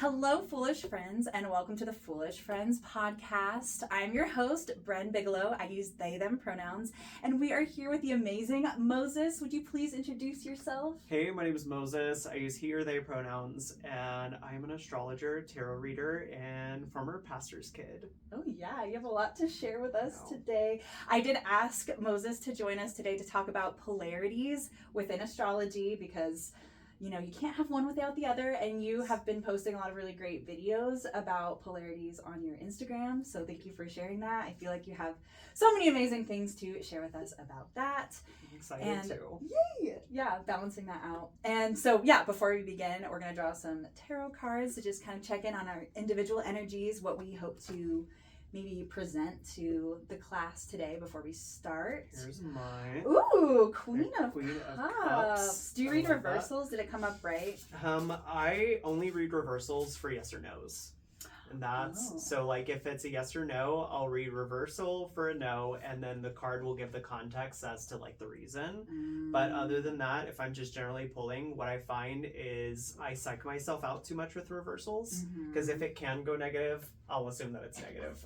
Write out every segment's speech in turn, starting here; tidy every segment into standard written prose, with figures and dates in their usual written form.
Hello, foolish friends, and welcome to the Foolish Friends podcast. I'm your host, Bren Bigelow. I use they, them pronouns, and we are here with the amazing Moses. Would you please introduce yourself? Hey, my name is Moses. I use he or they pronouns, and I'm an astrologer, tarot reader, and former pastor's kid. Oh yeah, you have a lot to share with us today. I did ask Moses to join us today to talk about polarities within astrology because you know, you can't have one without the other, and you have been posting a lot of really great videos about polarities on your Instagram, so thank you for sharing that. I feel like you have so many amazing things to share with us about that. I'm excited too. Yay! Yeah, balancing that out. And so, yeah, before we begin, we're going to draw some tarot cards to just kind of check in on our individual energies, what we hope to maybe present to the class today before we start. Here's mine. Ooh, Queen of Cups. Cups. Do you read reversals? Did it come up right? I only read reversals for yes or no's. And that's, so like if it's a yes or no, I'll read reversal for a no, and then the card will give the context as to like the reason. But other than that, if I'm just generally pulling, what I find is I psych myself out too much with reversals, because if it can go negative, I'll assume that it's negative.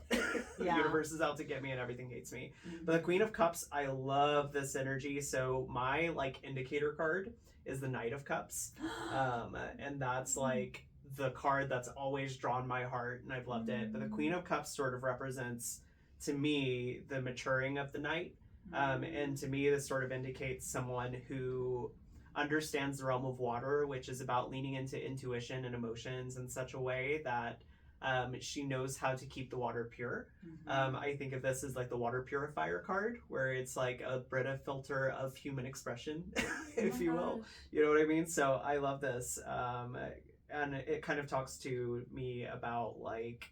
The universe is out to get me and everything hates me. But the Queen of Cups, I love this energy. So my like indicator card is the Knight of Cups. And that's like the card that's always drawn my heart, and I've loved it. But the Queen of Cups sort of represents, to me, the maturing of the Knight. And to me, this sort of indicates someone who understands the realm of water, which is about leaning into intuition and emotions in such a way that she knows how to keep the water pure. I think of this as like the water purifier card, where it's like a Brita filter of human expression, if you will. You know what I mean? So I love this. And it kind of talks to me about like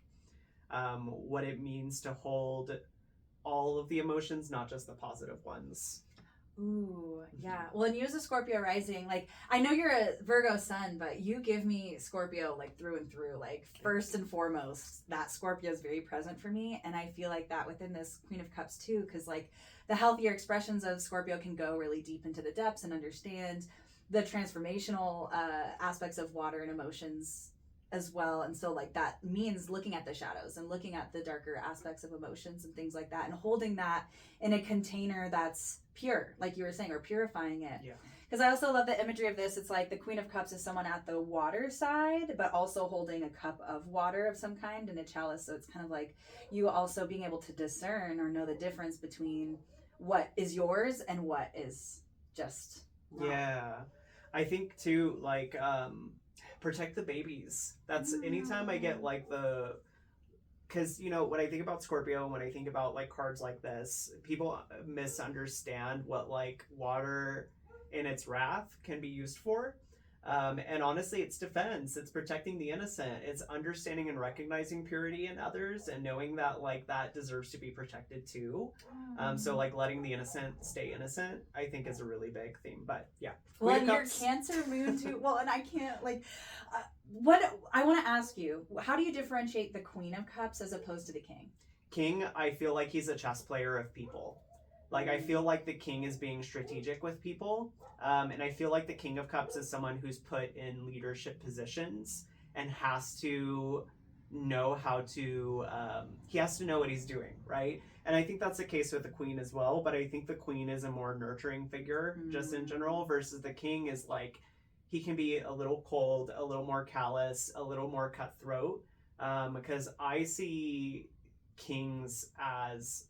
what it means to hold all of the emotions, not just the positive ones. Ooh, yeah. Well, and you as a Scorpio rising, like, I know you're a Virgo sun, but you give me Scorpio, like, through and through. Like, first and foremost, that Scorpio is very present for me, and I feel like that within this Queen of Cups, too, because, like, the healthier expressions of Scorpio can go really deep into the depths and understand the transformational aspects of water and emotions as well. And so like that means looking at the shadows and looking at the darker aspects of emotions and things like that, and holding that in a container that's pure, like you were saying, or purifying it. Yeah. Because I also love the imagery of this. It's like the Queen of Cups is someone at the water side, but also holding a cup of water of some kind in a chalice. So it's kind of like you also being able to discern or know the difference between what is yours and what is just wrong. Yeah. I think too, like, protect the babies. That's anytime I get like because you know, when I think about Scorpio, when I think about like cards like this, people misunderstand what like water in its wrath can be used for. And honestly, it's defense. It's protecting the innocent. It's understanding and recognizing purity in others and knowing that like that deserves to be protected too. So like letting the innocent stay innocent, I think is a really big theme. But yeah. Well, and your Cancer moon too. Well, and I can't like. What I want to ask you: how do you differentiate the Queen of Cups as opposed to the King? King, I feel like he's a chess player of people. Like, I feel like the King is being strategic with people. And I feel like the King of Cups is someone who's put in leadership positions and has to know how to, he has to know what he's doing, right? And I think that's the case with the Queen as well. But I think the Queen is a more nurturing figure just in general, versus the King is like, he can be a little cold, a little more callous, a little more cutthroat. Because I see kings as...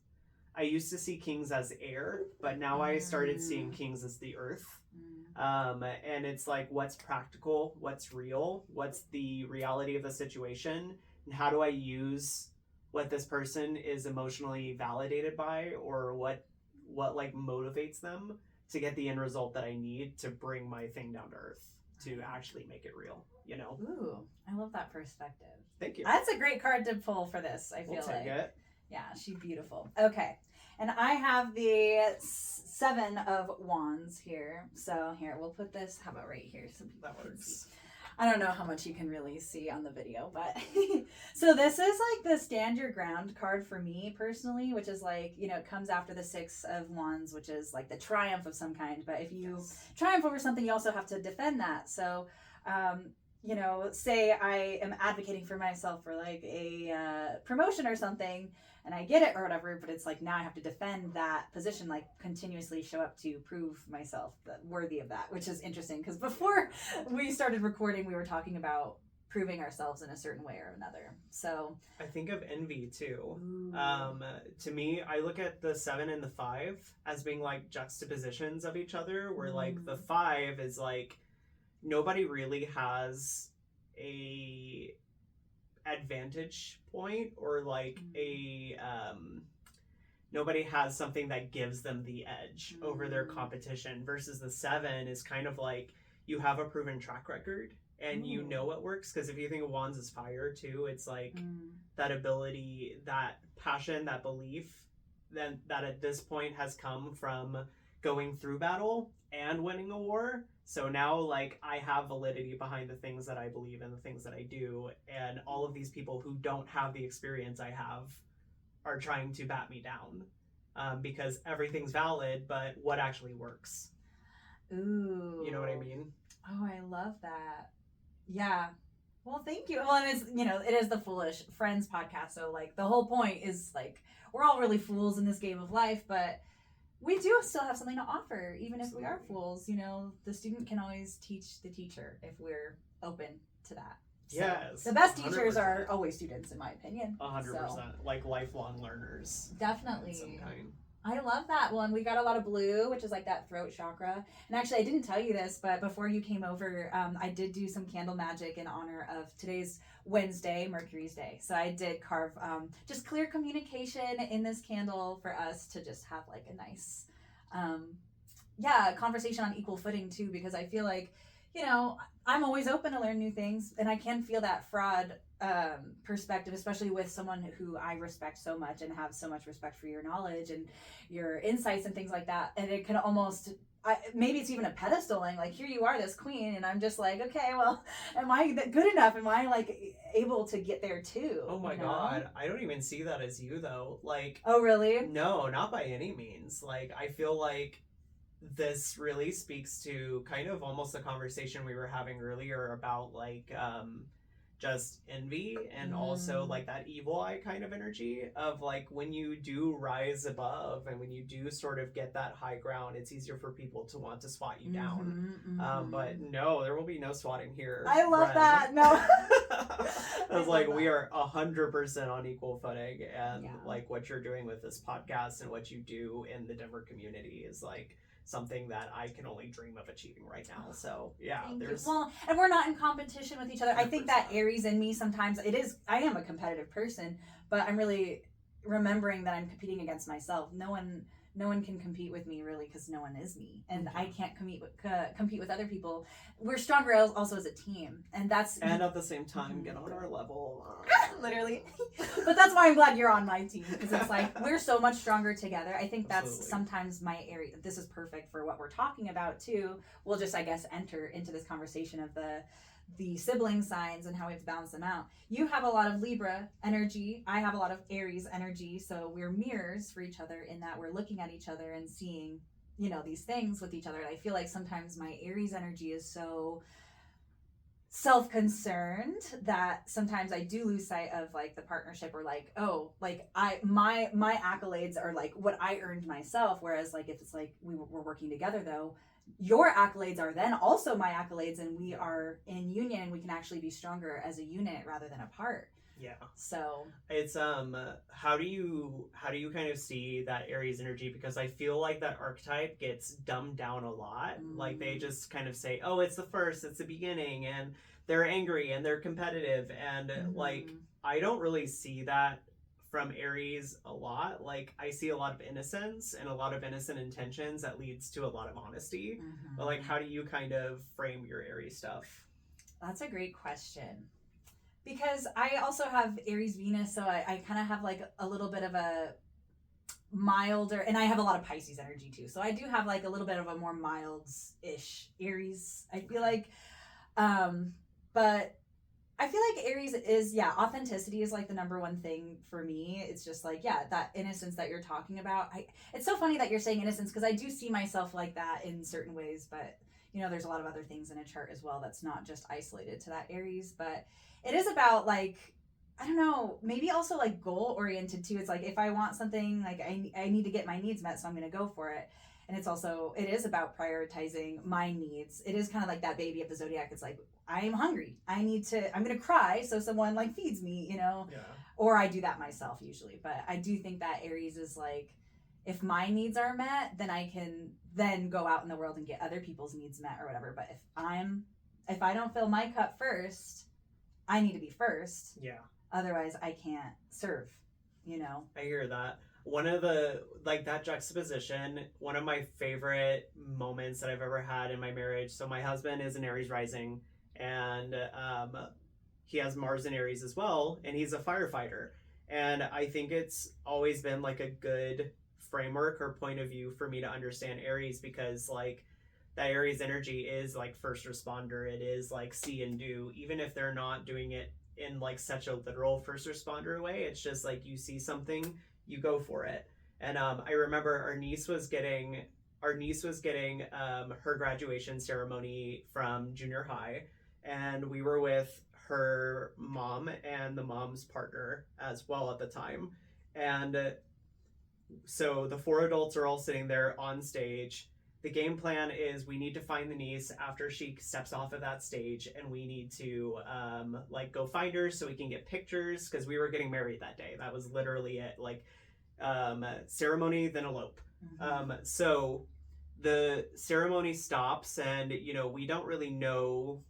I used to see kings as air, but now I started seeing kings as the earth. And it's like, what's practical, what's real, what's the reality of the situation, and how do I use what this person is emotionally validated by, or what like motivates them to get the end result that I need to bring my thing down to earth, to actually make it real, you know? Ooh, I love that perspective. Thank you. That's a great card to pull for this, I feel like. It. Yeah, she's beautiful. Okay, and I have the 7 of Wands here. So here, we'll put this, how about right here? So that works. I don't know how much you can really see on the video, but so this is like the stand your ground card for me personally, which is like, you know, it comes after the 6 of Wands, which is like the triumph of some kind. But if you triumph over something, you also have to defend that. So you know, say I am advocating for myself for like a promotion or something, and I get it or whatever, but it's like now I have to defend that position, like continuously show up to prove myself worthy of that, which is interesting because before we started recording, we were talking about proving ourselves in a certain way or another. So I think of envy too. Ooh. To me, I look at the 7 and the 5 as being like juxtapositions of each other, where like the 5 is like nobody really has a advantage point or like a nobody has something that gives them the edge over their competition, versus the 7 is kind of like you have a proven track record and you know it works. Because if you think of wands as fire too, it's like that ability, that passion, that belief then that at this point has come from going through battle and winning a war. So now like I have validity behind the things that I believe and the things that I do, and all of these people who don't have the experience I have are trying to bat me down, because everything's valid, but what actually works? Ooh, you know what I mean? Oh, I love that. Yeah. Well, thank you. Well, and it's, you know, it is the Foolish Friends podcast. So like the whole point is like, we're all really fools in this game of life, but we do still have something to offer. Even if we are fools, you know, the student can always teach the teacher if we're open to that. So Yes. The best teachers 100%. are always students, in my opinion. 100%. So, like lifelong learners. definitely. Of some kind. I love that one. We got a lot of blue, which is like that throat chakra. And actually, I didn't tell you this, but before you came over, I did do some candle magic in honor of today's Wednesday, Mercury's Day. So I did carve just clear communication in this candle for us to just have like a nice, conversation on equal footing too, because I feel like, you know, I'm always open to learn new things, and I can feel that fraud perspective, especially with someone who I respect so much and have so much respect for your knowledge and your insights and things like that. And it can almost, maybe it's even a pedestaling, like here you are, this queen, and I'm just like, okay, well, am I good enough? Am I like able to get there too? Oh my God, I don't even see that as you though. Like, oh really? No, not by any means. Like, I feel like this really speaks to kind of almost the conversation we were having earlier about like just envy and also like that evil eye kind of energy of like when you do rise above and when you do sort of get that high ground, it's easier for people to want to swat you down. But no, there will be no swatting here. I love Bren. that. No. I was like, we are 100% on equal footing, and like what you're doing with this podcast and what you do in the Denver community is like something that I can only dream of achieving right now. So there's well, and we're not in competition with each other. 100%. I think that 100%. Aries in me sometimes I am a competitive person, but I'm really remembering that I'm competing against myself. No one can compete with me really, because no one is me, and I can't compete with other people. We're stronger also as a team, and at the same time get on our level. Literally. But that's why I'm glad you're on my team, because it's like we're so much stronger together. I think that's Absolutely. sometimes my area. This is perfect for what we're talking about too. We'll just, I guess, enter into this conversation of the sibling signs and how we have to balance them out. You have a lot of Libra energy. I have a lot of Aries energy. So we're mirrors for each other in that we're looking at each other and seeing, you know, these things with each other. And I feel like sometimes my Aries energy is so self-concerned that sometimes I do lose sight of like the partnership, or like, oh, like my accolades are like what I earned myself. Whereas like if it's like we're working together though, your accolades are then also my accolades, and we are in union, and we can actually be stronger as a unit rather than apart. Yeah. So it's how do you kind of see that Aries energy? Because I feel like that archetype gets dumbed down a lot. Like they just kind of say, oh, it's the first, it's the beginning, and they're angry and they're competitive, and like I don't really see that from Aries a lot. Like I see a lot of innocence and a lot of innocent intentions that leads to a lot of honesty. But like, how do you kind of frame your Aries stuff? That's a great question, because I also have Aries Venus, so I kind of have like a little bit of a milder, and I have a lot of Pisces energy too, so I do have like a little bit of a more mild-ish Aries, I feel like. But I feel like Aries is, authenticity is like the number one thing for me. It's just like, that innocence that you're talking about. It's so funny that you're saying innocence, because I do see myself like that in certain ways, but you know, there's a lot of other things in a chart as well that's not just isolated to that Aries, but it is about like, I don't know, maybe also like goal oriented too. It's like if I want something, like I need to get my needs met, so I'm going to go for it. And it's also, it is about prioritizing my needs. It is kind of like that baby of the Zodiac. It's like, I'm hungry. I'm going to cry so someone like feeds me, you know? Yeah. Or I do that myself usually. But I do think that Aries is like, if my needs are met, then I can then go out in the world and get other people's needs met or whatever. But if I don't fill my cup first, I need to be first. Yeah. Otherwise I can't serve, you know? I hear that. One of the, like that juxtaposition, one of my favorite moments that I've ever had in my marriage. So my husband is an Aries rising, and he has Mars in Aries as well, and he's a firefighter. And I think it's always been like a good framework or point of view for me to understand Aries, because like that Aries energy is like first responder. It is like see and do, even if they're not doing it in like such a literal first responder way. It's just like you see something, you go for it. And I remember our niece was getting her graduation ceremony from junior high, and we were with her mom and the mom's partner as well at the time. And so the four adults are all sitting there on stage. The game plan is we need to find the niece after she steps off of that stage, and we need to like go find her so we can get pictures, because we were getting married that day. That was literally it. Like ceremony, then elope. Mm-hmm. So the ceremony stops, and you know, we don't really know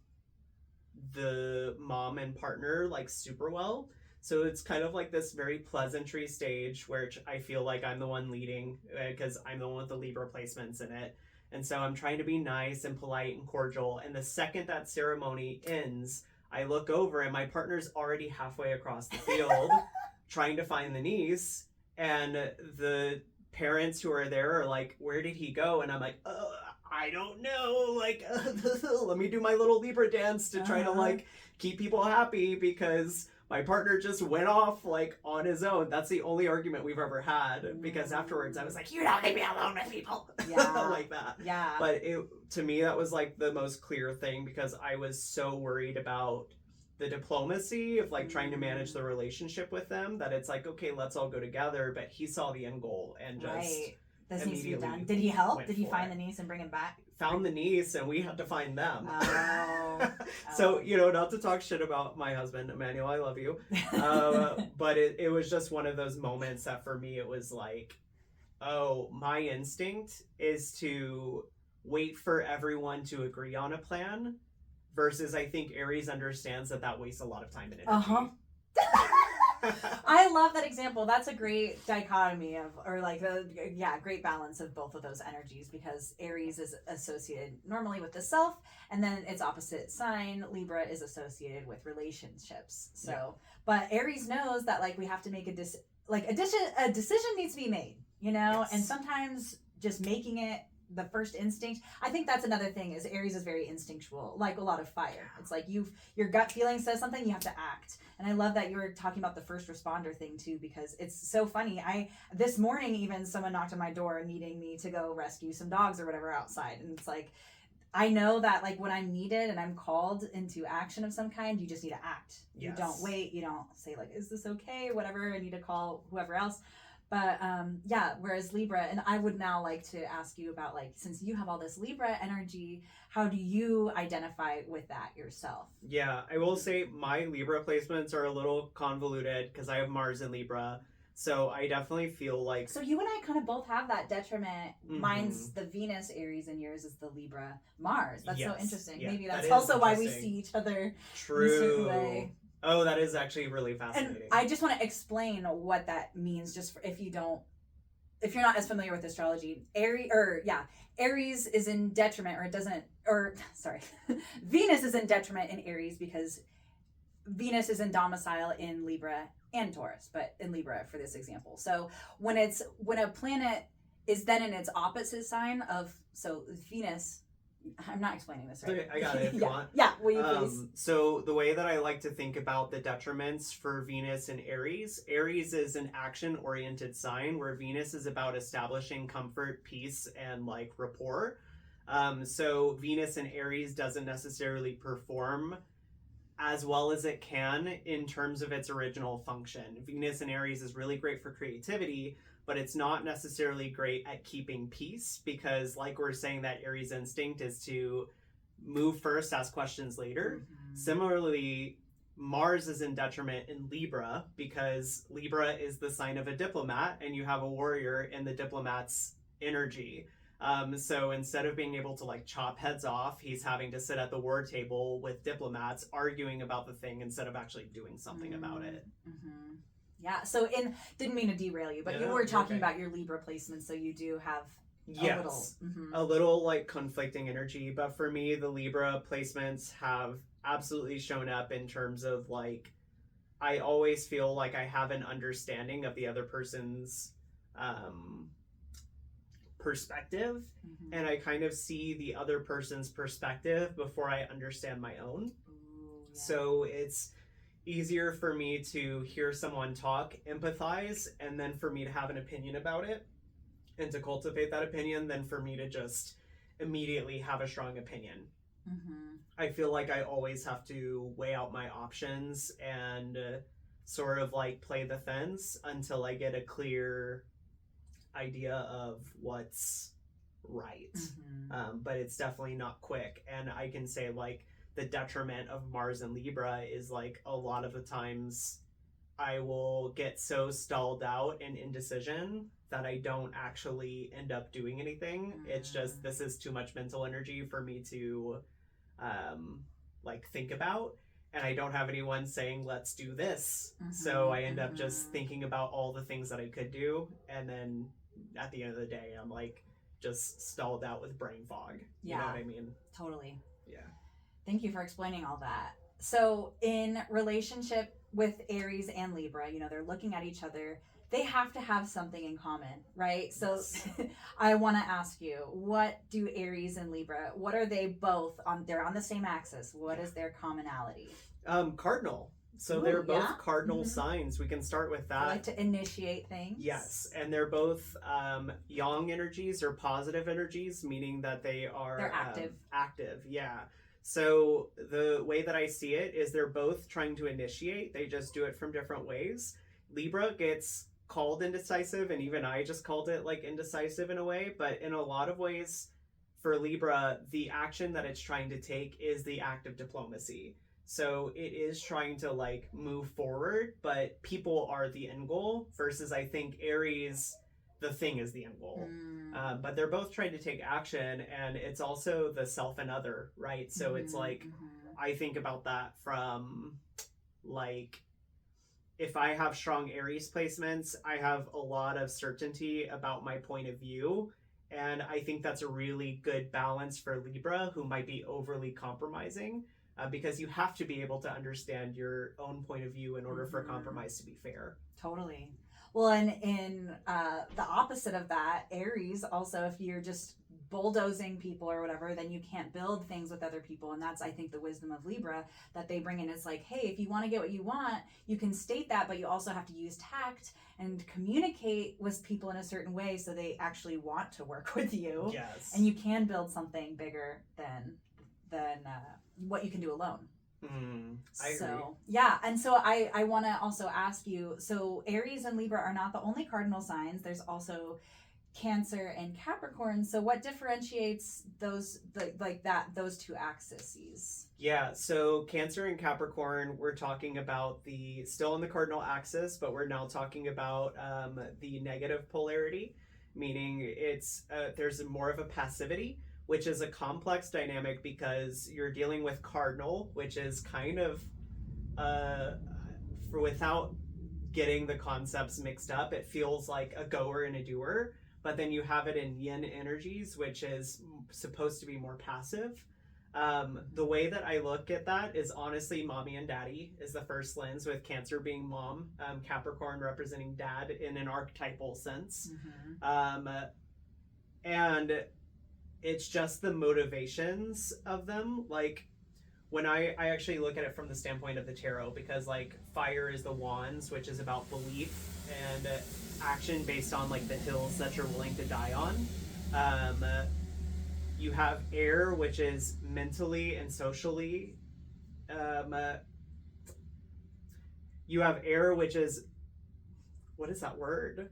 the mom and partner like super well. So it's kind of like this very pleasantry stage where I feel like I'm the one leading, because I'm the one with the Libra placements in it. And so I'm trying to be nice and polite and cordial. And the second that ceremony ends, I look over and my partner's already halfway across the field trying to find the niece. And the parents who are there are like, where did he go? And I'm like, I don't know. Like, let me do my little Libra dance to try to like keep people happy, because my partner just went off like on his own. That's the only argument we've ever had, because afterwards I was like, you don't leave me alone with people. Yeah. Like that. Yeah. But to me, that was like the most clear thing, because I was so worried about the diplomacy of like trying to manage the relationship with them, that it's like, okay, let's all go together. But he saw the end goal and just right. This needs to be done. Did he help? Did he find the niece and bring him back? Found the niece, and we had to find them. Oh. So, you know, not to talk shit about my husband, Emmanuel, I love you. But it was just one of those moments that for me, it was like, oh, my instinct is to wait for everyone to agree on a plan, versus I think Aries understands that wastes a lot of time and energy. Uh-huh. I love that example. That's a great dichotomy great balance of both of those energies, because Aries is associated normally with the self, and then its opposite sign, Libra, is associated with relationships. So, yeah. But Aries knows that like we have to make a decision needs to be made, you know, yes. And sometimes just making it the first instinct. I think that's another thing, is Aries is very instinctual, like a lot of fire. It's like your gut feeling says something, you have to act. And I love that you were talking about the first responder thing too, because it's so funny. This morning even someone knocked on my door needing me to go rescue some dogs or whatever outside, and it's like I know that like when I'm needed and I'm called into action of some kind, you just need to act. Yes. You don't wait. You don't say like, is this okay or whatever? I need to call whoever else. But whereas Libra, and I would now like to ask you about like, since you have all this Libra energy, how do you identify with that yourself? Yeah, I will say my Libra placements are a little convoluted because I have Mars in Libra. So I definitely feel like... So you and I kind of both have that detriment. Mm-hmm. Mine's the Venus Aries and yours is the Libra Mars. That's so interesting. Yeah, maybe that's also why we see each other in a certain way. Oh, that is actually really fascinating. And I just want to explain what that means, just for, if you're not as familiar with astrology. Aries is in detriment, Venus is in detriment in Aries because Venus is in domicile in Libra and Taurus, but in Libra for this example. So when a planet is then in its opposite sign Venus, I'm not explaining this right. Okay, I got it if you want. Yeah, will you please? So the way that I like to think about the detriments for Venus and Aries is an action-oriented sign where Venus is about establishing comfort, peace, and like rapport. So Venus in Aries doesn't necessarily perform as well as it can in terms of its original function. Venus in Aries is really great for creativity, but it's not necessarily great at keeping peace because, like we're saying, that Aries instinct is to move first, ask questions later. Similarly, Mars is in detriment in Libra because Libra is the sign of a diplomat and you have a warrior in the diplomat's energy. So instead of being able to like chop heads off, he's having to sit at the war table with diplomats arguing about the thing instead of actually doing something about it. Yeah. So didn't mean to derail you, but you were talking about your Libra placement. So you do have a little like conflicting energy. But for me, the Libra placements have absolutely shown up in terms of like, I always feel like I have an understanding of the other person's perspective, and I kind of see the other person's perspective before I understand my own. So it's easier for me to hear someone talk, empathize, and then for me to have an opinion about it and to cultivate that opinion than for me to just immediately have a strong opinion. I feel like I always have to weigh out my options and sort of like play the fence until I get a clear idea of what's right. But it's definitely not quick. And I can say like the detriment of Mars and Libra is like a lot of the times I will get so stalled out in indecision that I don't actually end up doing anything. It's just, this is too much mental energy for me to like think about. And I don't have anyone saying, let's do this. So I end up just thinking about all the things that I could do. And then at the end of the day, I'm like just stalled out with brain fog. You know what I mean? Totally. Yeah. Thank you for explaining all that. So in relationship with Aries and Libra, you know, they're looking at each other. They have to have something in common, right? So I want to ask you, what do Aries and Libra, what are they both on? They're on the same axis. What is their commonality? Cardinal. So they're both cardinal signs. We can start with that. They like to initiate things. Yes, and they're both yang energies or positive energies, meaning that they're active. Active, yeah. So the way that I see it is they're both trying to initiate. They just do it from different ways. Libra gets called indecisive, and even I just called it like indecisive in a way. But in a lot of ways, for Libra, the action that it's trying to take is the act of diplomacy. So it is trying to like move forward, but people are the end goal versus I think Aries, the thing is the end goal. But they're both trying to take action, and it's also the self and other, right? So it's like, I think about that from like, if I have strong Aries placements, I have a lot of certainty about my point of view. And I think that's a really good balance for Libra, who might be overly compromising. Because you have to be able to understand your own point of view in order for compromise to be fair. Totally. Well, and in the opposite of that, Aries also, if you're just bulldozing people or whatever, then you can't build things with other people. And that's, I think, the wisdom of Libra that they bring in. It's like, hey, if you want to get what you want, you can state that, but you also have to use tact and communicate with people in a certain way so they actually want to work with you. Yes. And you can build something bigger than what you can do alone. I agree. Yeah, and so I want to also ask you, so Aries and Libra are not the only cardinal signs. There's also Cancer and Capricorn. So what differentiates those those two axes? Yeah, so Cancer and Capricorn, we're talking about still on the cardinal axis, but we're now talking about the negative polarity, meaning it's there's more of a passivity, which is a complex dynamic because you're dealing with cardinal, which is kind of, without getting the concepts mixed up, it feels like a goer and a doer. But then you have it in yin energies, which is supposed to be more passive. The way that I look at that is honestly mommy and daddy is the first lens, with Cancer being mom, Capricorn representing dad in an archetypal sense. And it's just the motivations of them. Like when I actually look at it from the standpoint of the tarot, because like fire is the wands, which is about belief and you You have air, which is mentally and socially. You have air, which is, what is that word?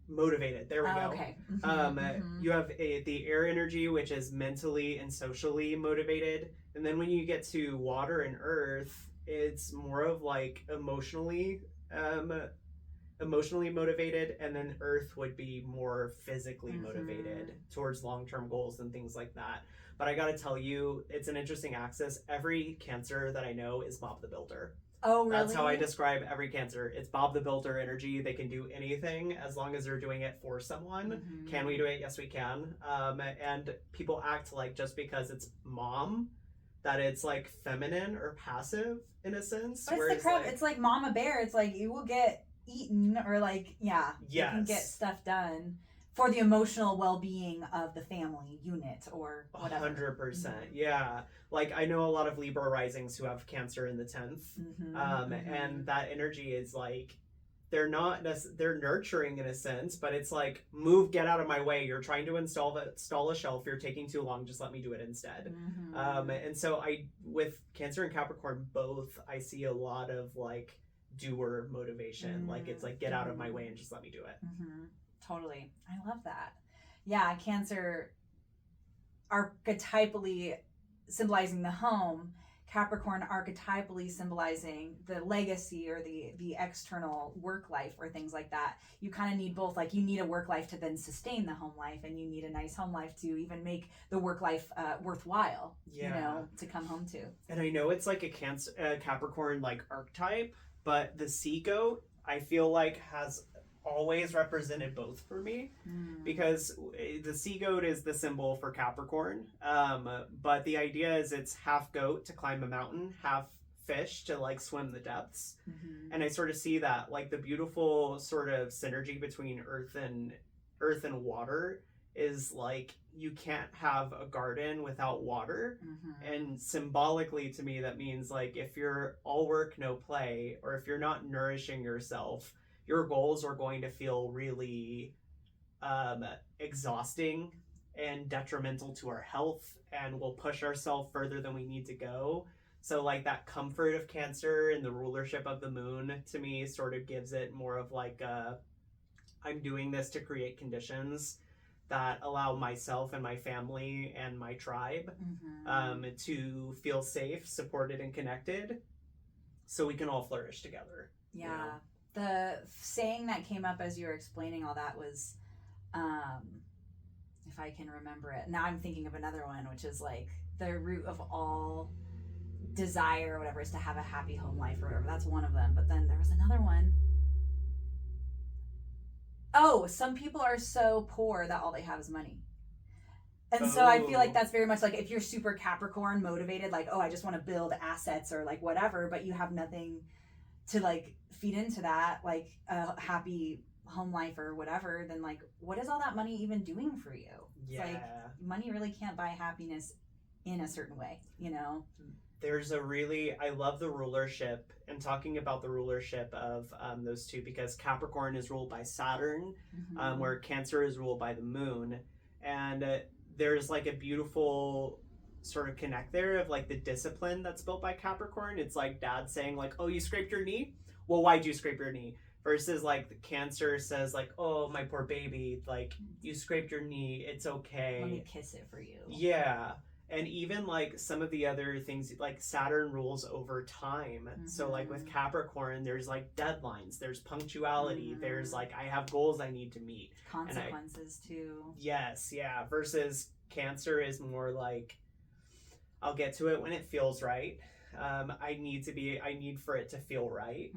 Motivated. There we go. Okay. Mm-hmm. You have the air energy, which is mentally and socially motivated. And then when you get to water and earth, it's more of like emotionally motivated, and then earth would be more physically motivated towards long-term goals and things like that. But I gotta tell you, it's an interesting axis. Every Cancer that I know is Bob the Builder. Oh, really? That's how I describe every Cancer. It's Bob the Builder energy. They can do anything as long as they're doing it for someone. Can we do it? Yes, we can. And people act like just because it's mom, that it's like feminine or passive in a sense. But it's the crap. Like, it's like mama bear. It's like you will get eaten or like, yeah, you can get stuff done for the emotional well-being of the family unit or whatever. 100%. Yeah. Like I know a lot of Libra risings who have Cancer in the 10th. And that energy is like, they're nurturing in a sense, but it's like, get out of my way. You're trying to install a shelf. You're taking too long. Just let me do it instead. And so with Cancer and Capricorn both, I see a lot of like doer motivation. Like it's like, get out of my way and just let me do it. Totally. I love that. Yeah, Cancer archetypally symbolizing the home, Capricorn archetypally symbolizing the legacy or the external work life or things like that. You kind of need both. Like you need a work life to then sustain the home life, and you need a nice home life to even make the work life worthwhile, you know, to come home to. And I know it's like a Capricorn like archetype, but the sea goat, I feel like has always represented both for me, because the sea goat is the symbol for Capricorn, but the idea is it's half goat to climb a mountain, half fish to like swim the depths. And I sort of see that like the beautiful sort of synergy between earth and water is like, you can't have a garden without water. And symbolically to me that means like, if you're all work no play, or if you're not nourishing yourself, your goals are going to feel really exhausting and detrimental to our health, and we'll push ourselves further than we need to go. So like that comfort of Cancer and the rulership of the moon to me sort of gives it more of like I'm doing this to create conditions that allow myself and my family and my tribe to feel safe, supported, and connected, so we can all flourish together. Yeah. You know? The saying that came up as you were explaining all that was, if I can remember it, now I'm thinking of another one, which is like the root of all desire or whatever is to have a happy home life or whatever. That's one of them. But then there was another one. Oh, some people are so poor that all they have is money. And so I feel like that's very much like, if you're super Capricorn motivated, like, oh, I just want to build assets or like whatever, but you have nothing to like feed into that, like a happy home life or whatever, then like, what is all that money even doing for you? Yeah. It's like, money really can't buy happiness in a certain way, you know? There's I love the rulership, and talking about the rulership of those two, because Capricorn is ruled by Saturn, where Cancer is ruled by the moon. And there's like a beautiful sort of connect there of like the discipline that's built by Capricorn. It's like dad saying like, oh, you scraped your knee? Well, why'd you scrape your knee? Versus like the Cancer says like, oh, my poor baby, like you scraped your knee, it's okay. Let me kiss it for you. Yeah. And even like some of the other things, like Saturn rules over time. So like with Capricorn, there's like deadlines, there's punctuality, there's like, I have goals I need to meet. Consequences too. Yes, yeah. Versus Cancer is more like, I'll get to it when it feels right. I need for it to feel right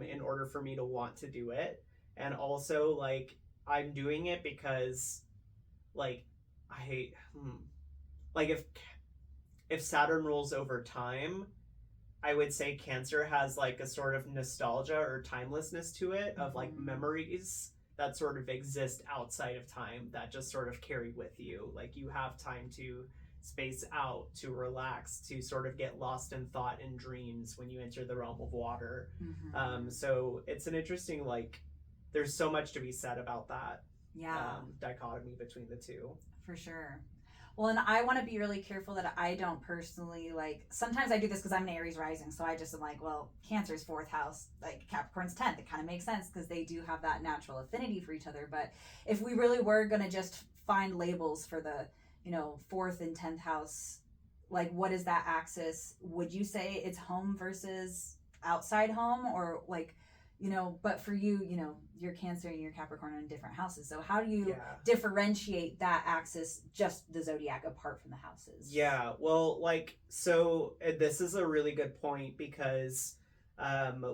in order for me to want to do it. And also like, I'm doing it because like, like if Saturn rules over time, I would say Cancer has like a sort of nostalgia or timelessness to it of like memories that sort of exist outside of time that just sort of carry with you. Like you have time to space out, to relax, to sort of get lost in thought and dreams when you enter the realm of water. So it's an interesting, like, there's so much to be said about that dichotomy between the two. for sure. Well, and I want to be really careful that I don't personally, like, sometimes I do this because I'm an Aries rising, so I just am like, well, Cancer's 4th house, like Capricorn's 10th. It kind of makes sense because they do have that natural affinity for each other. But if we really were going to just find labels for the, 4th and 10th house, like, what is that axis? Would you say it's home versus outside home, or like, but for you, your Cancer and your Capricorn are in different houses. So how do you differentiate that axis, just the zodiac, apart from the houses? Yeah, well, like, so this is a really good point because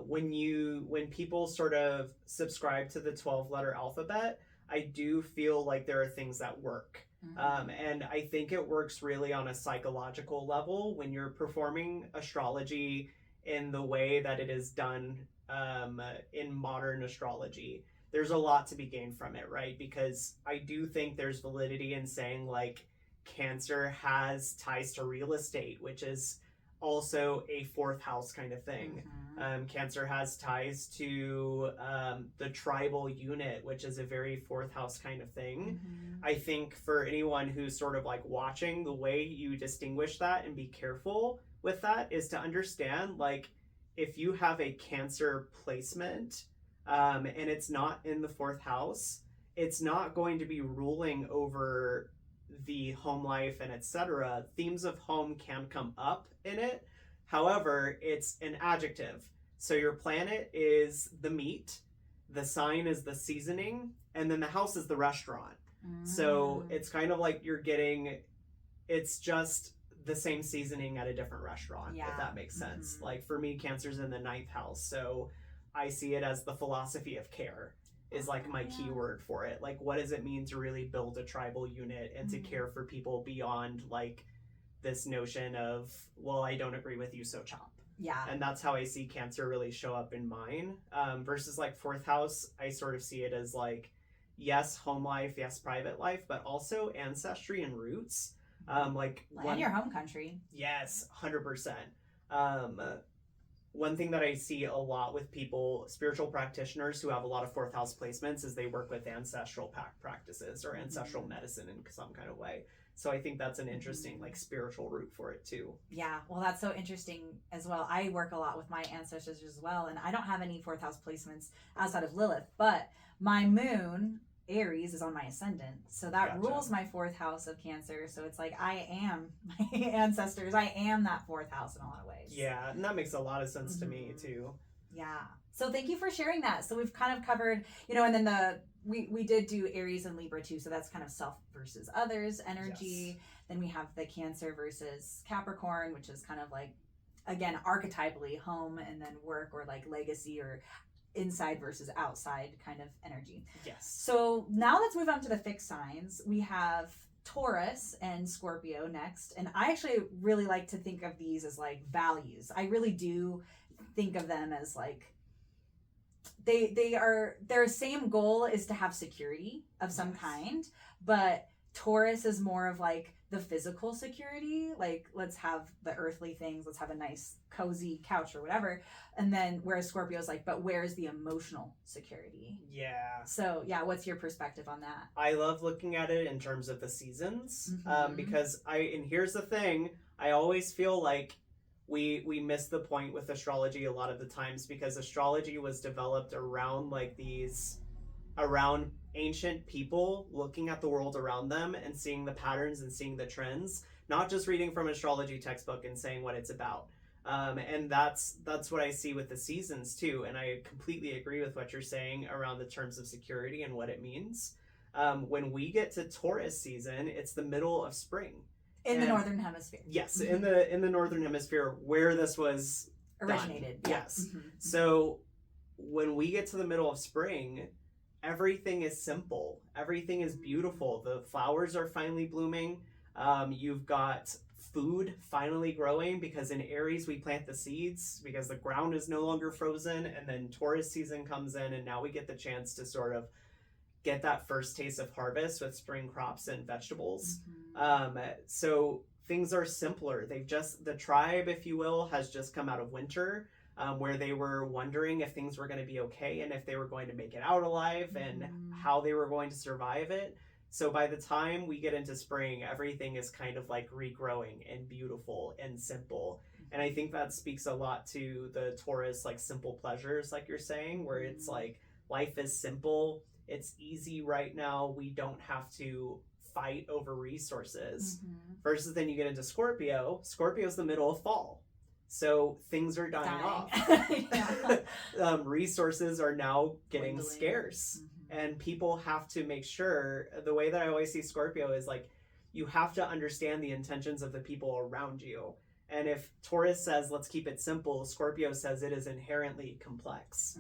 when people sort of subscribe to the 12-letter alphabet, I do feel like there are things that work. And I think it works really on a psychological level when you're performing astrology in the way that it is done in modern astrology. There's a lot to be gained from it, right? Because I do think there's validity in saying, like, Cancer has ties to real estate, which is also a 4th house kind of thing. Cancer has ties to the tribal unit, which is a very 4th house kind of thing. I think for anyone who's sort of like watching, the way you distinguish that and be careful with that is to understand, like, if you have a Cancer placement and it's not in the 4th house, it's not going to be ruling over the home life and etc. Themes of home can come up in it. However, it's an adjective. So your planet is the meat, the sign is the seasoning, and then the house is the restaurant. So it's kind of like it's just the same seasoning at a different restaurant, if that makes sense. Like, for me, Cancer's in the 9th house, so I see it as the philosophy of care is like my key word for it. Like, what does it mean to really build a tribal unit and to care for people beyond like this notion of, well, I don't agree with you, so chop. And that's how I see Cancer really show up in mine. Versus like 4th house, I sort of see it as like, yes, home life, yes, private life, but also ancestry and roots. And your home country. Yes, 100%. One thing that I see a lot with people, spiritual practitioners who have a lot of 4th house placements, is they work with ancestral practices or ancestral medicine in some kind of way. So I think that's an interesting like spiritual root for it too. Yeah, well, that's so interesting as well. I work a lot with my ancestors as well, and I don't have any 4th house placements outside of Lilith, but my moon, Aries, is on my ascendant, so that rules my 4th house of Cancer. So it's like I am my ancestors. I am that 4th house in a lot of ways. Yeah, and that makes a lot of sense to me too. Yeah. So thank you for sharing that. So we've kind of covered, and then we did do Aries and Libra too. So that's kind of self versus others energy. Yes. Then we have the Cancer versus Capricorn, which is kind of like, again, archetypally home and then work or like legacy or inside versus outside kind of energy. Yes. So now let's move on to the fixed signs. We have Taurus and Scorpio next. And I actually really like to think of these as like values. I really do think of them as like, their same goal is to have security of some kind, but Taurus is more of like the physical security, like let's have the earthly things, let's have a nice cozy couch or whatever, and then whereas Scorpio's like, but where's the emotional security? Yeah. So yeah, what's your perspective on that? I love looking at it in terms of the seasons, because and here's the thing, I always feel like we miss the point with astrology a lot of the times, because astrology was developed around ancient people looking at the world around them and seeing the patterns and seeing the trends, not just reading from an astrology textbook and saying what it's about. And that's what I see with the seasons too. And I completely agree with what you're saying around the terms of security and what it means. When we get to Taurus season, it's the middle of spring. In the Northern Hemisphere. Yes, in the Northern Hemisphere where this was originated. Done. Yes. So when we get to the middle of spring, everything is simple. Everything is beautiful. The flowers are finally blooming. You've got food finally growing, because in Aries we plant the seeds because the ground is no longer frozen, and then Taurus season comes in, and now we get the chance to sort of get that first taste of harvest with spring crops and vegetables. So things are simpler. The tribe, if you will, has just come out of winter, where they were wondering if things were going to be okay and if they were going to make it out alive and how they were going to survive it. So by the time we get into spring, everything is kind of like regrowing and beautiful and simple. And I think that speaks a lot to the Taurus, like simple pleasures, like you're saying, where it's like life is simple. It's easy right now. We don't have to fight over resources. Versus then you get into Scorpio. Scorpio's the middle of fall. So things are dying off. Resources are now getting scarce. And people have to make sure, the way that I always see Scorpio is like, you have to understand the intentions of the people around you. And if Taurus says, let's keep it simple, Scorpio says it is inherently complex.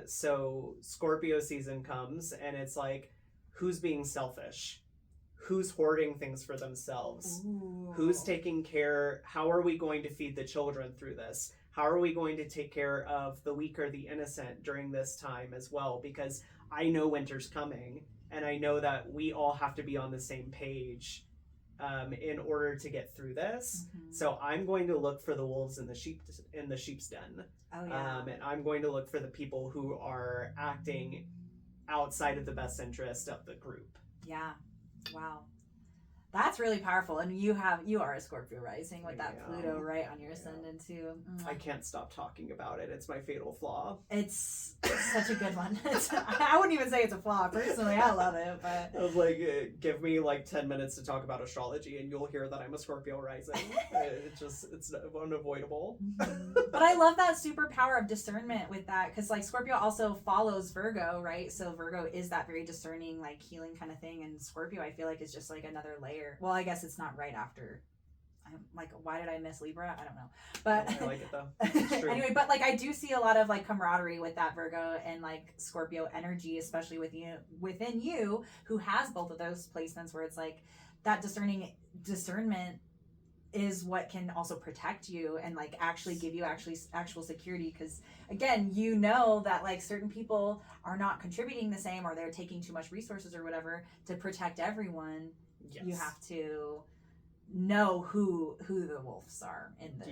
So Scorpio season comes and it's like, who's being selfish? Who's hoarding things for themselves? Who's taking care? How are we going to feed the children through this? How are we going to take care of the weak or the innocent during this time as well? Because I know winter's coming, and I know that we all have to be on the same page in order to get through this. So I'm going to look for the wolves in the sheep's den. And I'm going to look for the people who are acting outside of the best interest of the group. Yeah. Wow. That's really powerful. And you are a Scorpio rising with that Pluto right on your ascendant too. I can't stop talking about it. It's my fatal flaw. It's such a good one. I wouldn't even say it's a flaw. Personally, I love it. But I was like, give me like 10 minutes to talk about astrology and you'll hear that I'm a Scorpio rising. It's unavoidable. But I love that superpower of discernment with that, because like Scorpio also follows Virgo, right? So Virgo is that very discerning, like healing kind of thing. And Scorpio, I feel like, is just like another layer. Well, I guess it's not right after. I'm like, why did I miss Libra? I don't know. But I like it though. Anyway, but like I do see a lot of like camaraderie with that Virgo and like Scorpio energy, especially within you who has both of those placements where it's like that discernment is what can also protect you and like actually give you actual security, because again, you know that like certain people are not contributing the same, or they're taking too much resources or whatever to protect everyone. You have to know who the wolves are in the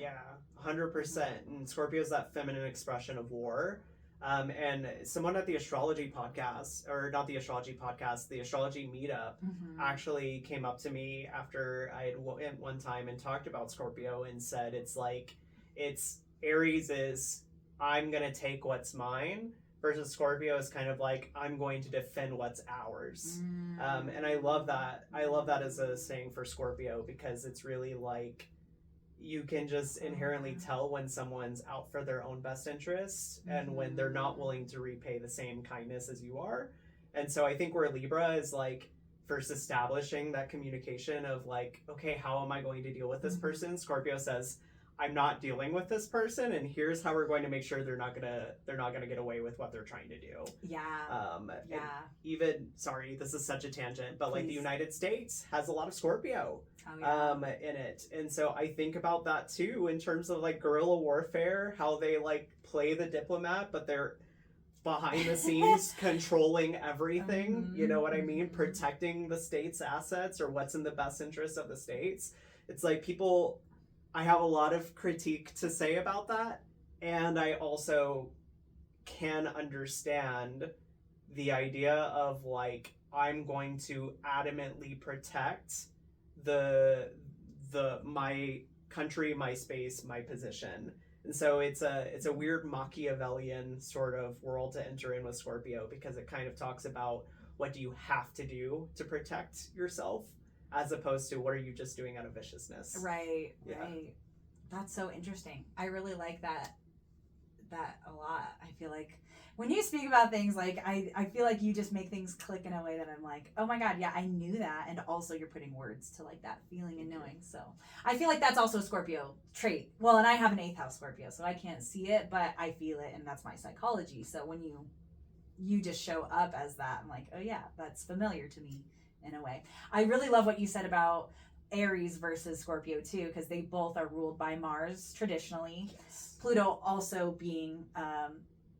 100%. And Scorpio's that feminine expression of war. And someone at the astrology podcast, or not the astrology podcast, the astrology meetup, actually came up to me after I had went one time and talked about Scorpio and said, it's Aries is, I'm going to take what's mine, versus Scorpio is kind of like, I'm going to defend what's ours. And I love that. I love that as a saying for Scorpio, because it's really like, you can just inherently tell when someone's out for their own best interest and when they're not willing to repay the same kindness as you are. And so I think where Libra is like first establishing that communication of like, okay, how am I going to deal with this person? Scorpio says, I'm not dealing with this person, and here's how we're going to make sure they're not gonna get away with what they're trying to do. Even, sorry, this is such a tangent, but like the United States has a lot of Scorpio in it, and so I think about that too in terms of like guerrilla warfare, how they like play the diplomat, but they're behind the scenes controlling everything. You know what I mean? Protecting the state's assets or what's in the best interest of the states. It's like people. I have a lot of critique to say about that, and I also can understand the idea of like, I'm going to adamantly protect my country, my space, my position. And so it's a weird Machiavellian sort of world to enter in with Scorpio, because it kind of talks about what do you have to do to protect yourself, as opposed to what are you just doing out of viciousness. Right. That's so interesting. I really like that a lot. I feel like when you speak about things, like I feel like you just make things click in a way that I'm like, oh my God, yeah, I knew that. And also you're putting words to like that feeling and knowing. So I feel like that's also a Scorpio trait. Well, and I have an 8th house Scorpio, so I can't see it, but I feel it, and that's my psychology. So when you just show up as that, I'm like, oh yeah, that's familiar to me in a way. I really love what you said about Aries versus Scorpio too, because they both are ruled by Mars traditionally. Pluto also being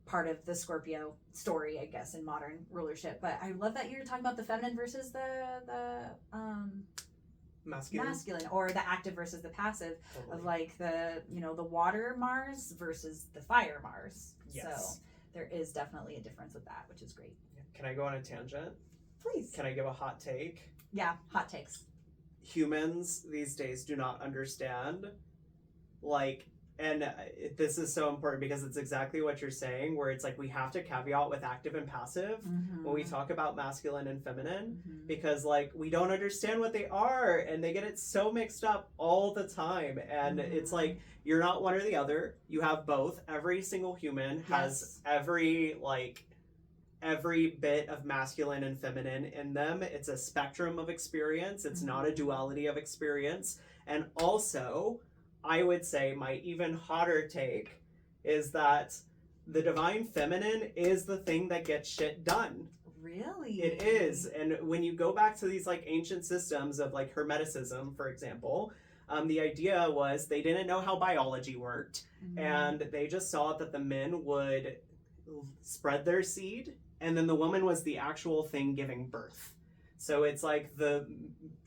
part of the Scorpio story, I guess, in modern rulership. But I love that you're talking about the feminine versus the masculine, or the active versus the passive, of like the water Mars versus the fire Mars. So there is definitely a difference with that, which is great. Can I go on a tangent? Please. Can I give a hot take? Yeah, hot takes. Humans these days do not understand, like, and this is so important because it's exactly what you're saying, where it's like we have to caveat with active and passive when we talk about masculine and feminine, because like we don't understand what they are and they get it so mixed up all the time. And it's like you're not one or the other, you have both. Every single human has every bit of masculine and feminine in them. It's a spectrum of experience. It's not a duality of experience. And also, I would say my even hotter take is that the divine feminine is the thing that gets shit done. Really? It is. And when you go back to these like ancient systems of like Hermeticism, for example, the idea was they didn't know how biology worked, and they just saw that the men would spread their seed, and then the woman was the actual thing giving birth. So it's like the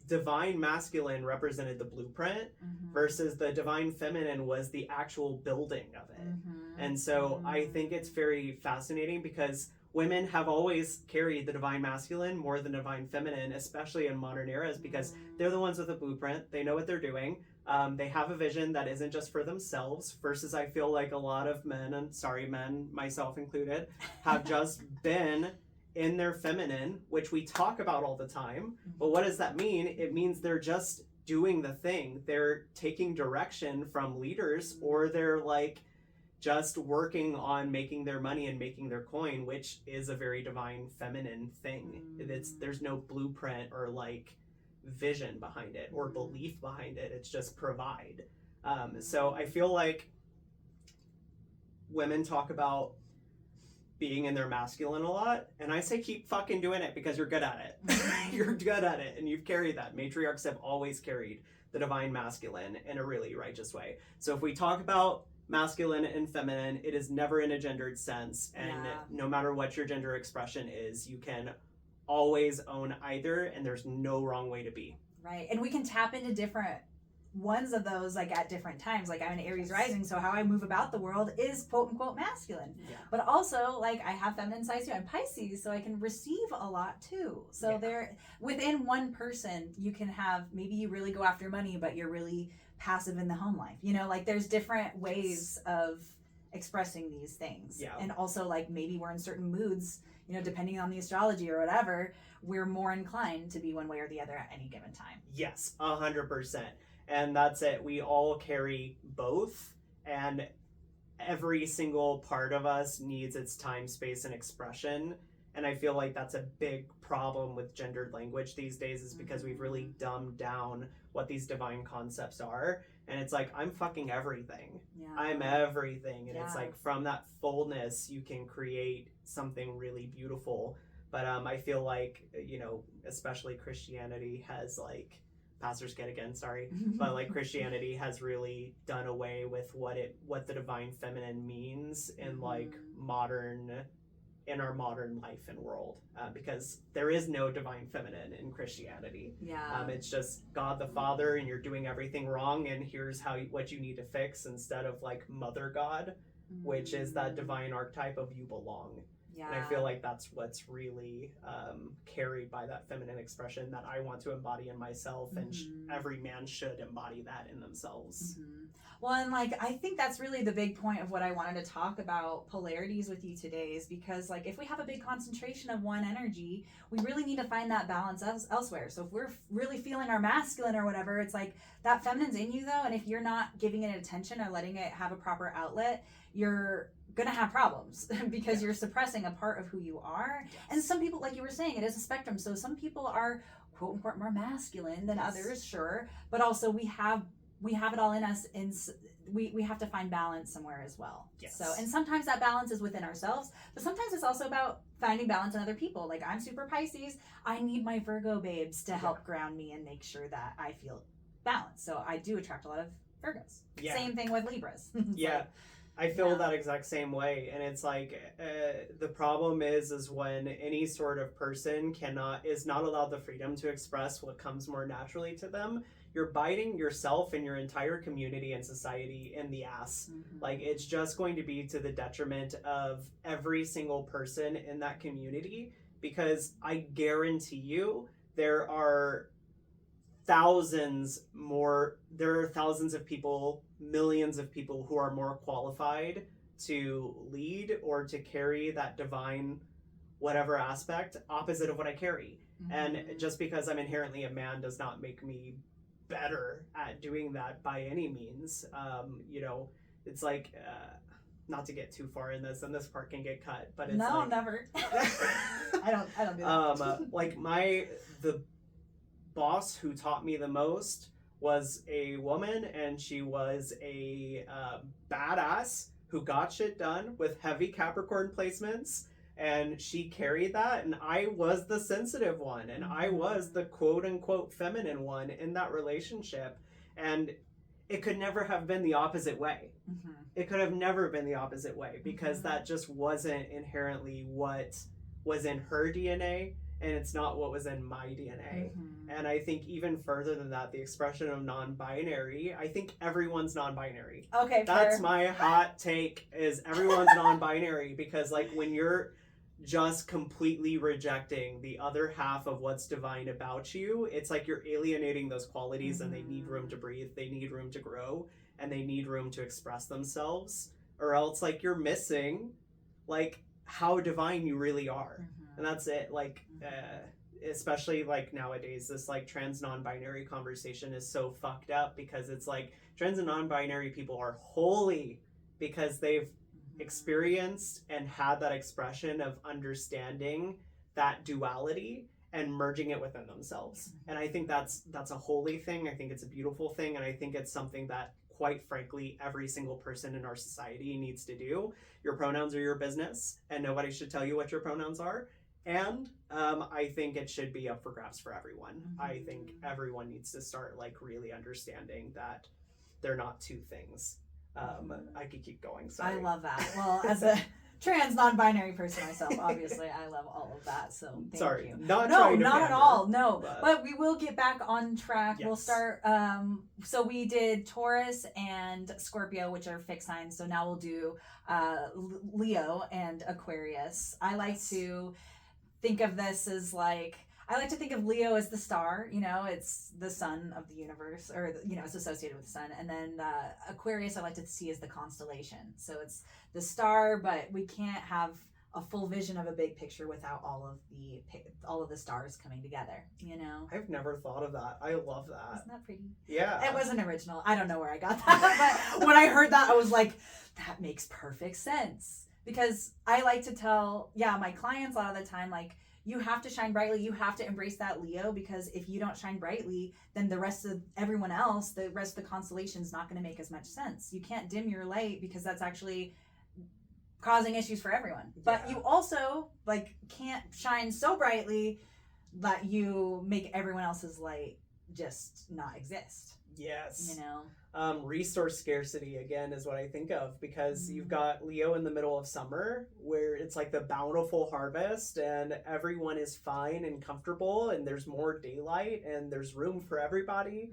divine masculine represented the blueprint versus the divine feminine was the actual building of it. And so I think it's very fascinating because women have always carried the divine masculine more than divine feminine, especially in modern eras, because they're the ones with a blueprint. They know what they're doing. They have a vision that isn't just for themselves, versus I feel like a lot of men, and sorry, men, myself included, have just been in their feminine, which we talk about all the time. But what does that mean? It means they're just doing the thing. They're taking direction from leaders, or they're like just working on making their money and making their coin, which is a very divine feminine thing. There's no blueprint or like vision behind it or belief behind it. It's just provide. So I feel like women talk about being in their masculine a lot, and I say keep fucking doing it because you're good at it. You're good at it, and you've carried that. Matriarchs have always carried the divine masculine in a really righteous way. So if we talk about masculine and feminine, it is never in a gendered sense, and no matter what your gender expression is, you can always own either, and there's no wrong way to be. Right. And we can tap into different ones of those like at different times. Like I'm an Aries rising, so how I move about the world is quote unquote masculine. But also like I have feminine sides too. I'm Pisces, so I can receive a lot too. So there within one person you can have, maybe you really go after money but you're really passive in the home life. You know, like there's different ways of expressing these things. And also like maybe we're in certain moods, you know, depending on the astrology or whatever, we're more inclined to be one way or the other at any given time. Yes, 100%. And that's it. We all carry both, and every single part of us needs its time, space, and expression. And I feel like that's a big problem with gendered language these days, is because we've really dumbed down what these divine concepts are. And it's like, I'm fucking everything. I'm everything. And it's like from that fullness, you can create something really beautiful. But I feel like, you know, especially Christianity has like, pastors get again, sorry, but like Christianity has really done away with what the divine feminine means in like in our modern life and world, because there is no divine feminine in Christianity. It's just God the Father, and you're doing everything wrong, and here's what you need to fix, instead of like Mother God, which is that divine archetype of you belong. And I feel like that's what's really carried by that feminine expression that I want to embody in myself, and every man should embody that in themselves. Well, and like I think that's really the big point of what I wanted to talk about polarities with you today, is because like if we have a big concentration of one energy, we really need to find that balance elsewhere. So if we're really feeling our masculine or whatever, it's like that feminine's in you though, and if you're not giving it attention or letting it have a proper outlet, you're gonna have problems because you're suppressing a part of who you are. And some people, like you were saying, it is a spectrum. So some people are quote unquote more masculine than others, sure, but also we have it all in us, and we have to find balance somewhere as well. So, and sometimes that balance is within ourselves, but sometimes it's also about finding balance in other people. Like I'm super Pisces, I need my Virgo babes to help ground me and make sure that I feel balanced. So I do attract a lot of Virgos. Same thing with Libras. I feel that exact same way, and it's like the problem is when any sort of person is not allowed the freedom to express what comes more naturally to them. You're biting yourself and your entire community and society in the ass. Like it's just going to be to the detriment of every single person in that community, because I guarantee you there are thousands of people, millions of people who are more qualified to lead or to carry that divine whatever aspect opposite of what I carry. And just because I'm inherently a man does not make me better at doing that by any means. You know, it's like, not to get too far in this, and this part can get cut, but it's no, like, never. I don't do that. Like the boss who taught me the most was a woman, and she was a badass who got shit done with heavy Capricorn placements, and she carried that, and I was the sensitive one, and I was the quote unquote feminine one in that relationship, and it could never have been the opposite way. It could have never been the opposite way, because that just wasn't inherently what was in her DNA, and it's not what was in my DNA. And I think even further than that, the expression of non-binary, I think everyone's non-binary. Okay, that's fair. my hot take, is everyone's non-binary, because like when you're just completely rejecting the other half of what's divine about you, it's like you're alienating those qualities, and they need room to breathe, they need room to grow, and they need room to express themselves, or else like you're missing like how divine you really are. And that's it. Like especially like nowadays, this like trans non-binary conversation is so fucked up, because it's like trans and non-binary people are holy because they've experienced and had that expression of understanding that duality and merging it within themselves. And I think that's a holy thing. I think it's a beautiful thing, and I think it's something that, quite frankly, every single person in our society needs to do. Your pronouns are your business, and nobody should tell you what your pronouns are. And I think it should be up for grabs for everyone. I think everyone needs to start like really understanding that they're not two things. I could keep going. Sorry. I love that. Well, as a trans non-binary person myself, obviously I love all of that, so thank you. Not at all. No, but we will get back on track. Yes. We'll start so we did Taurus and Scorpio, which are fixed signs, so now we'll do Leo and Aquarius. I like to think of this as like, I like to think of Leo as the star, you know, it's the sun of the universe, or, you know, it's associated with the sun. And then Aquarius, I like to see as the constellation. So it's the star, but we can't have a full vision of a big picture without all of the stars coming together, you know? I've never thought of that. I love that. Isn't that pretty? Yeah. It wasn't original. I don't know where I got that, but when I heard that, I was like, that makes perfect sense. Because I like to tell, my clients a lot of the time, like, you have to shine brightly. You have to embrace that Leo, because if you don't shine brightly, then the rest of everyone else, the rest of the constellation is not going to make as much sense. You can't dim your light, because that's actually causing issues for everyone. But you also like can't shine so brightly that you make everyone else's light just not exist. Yes. You know? Resource scarcity again is what I think of, because you've got Leo in the middle of summer, where it's like the bountiful harvest and everyone is fine and comfortable, and there's more daylight and there's room for everybody,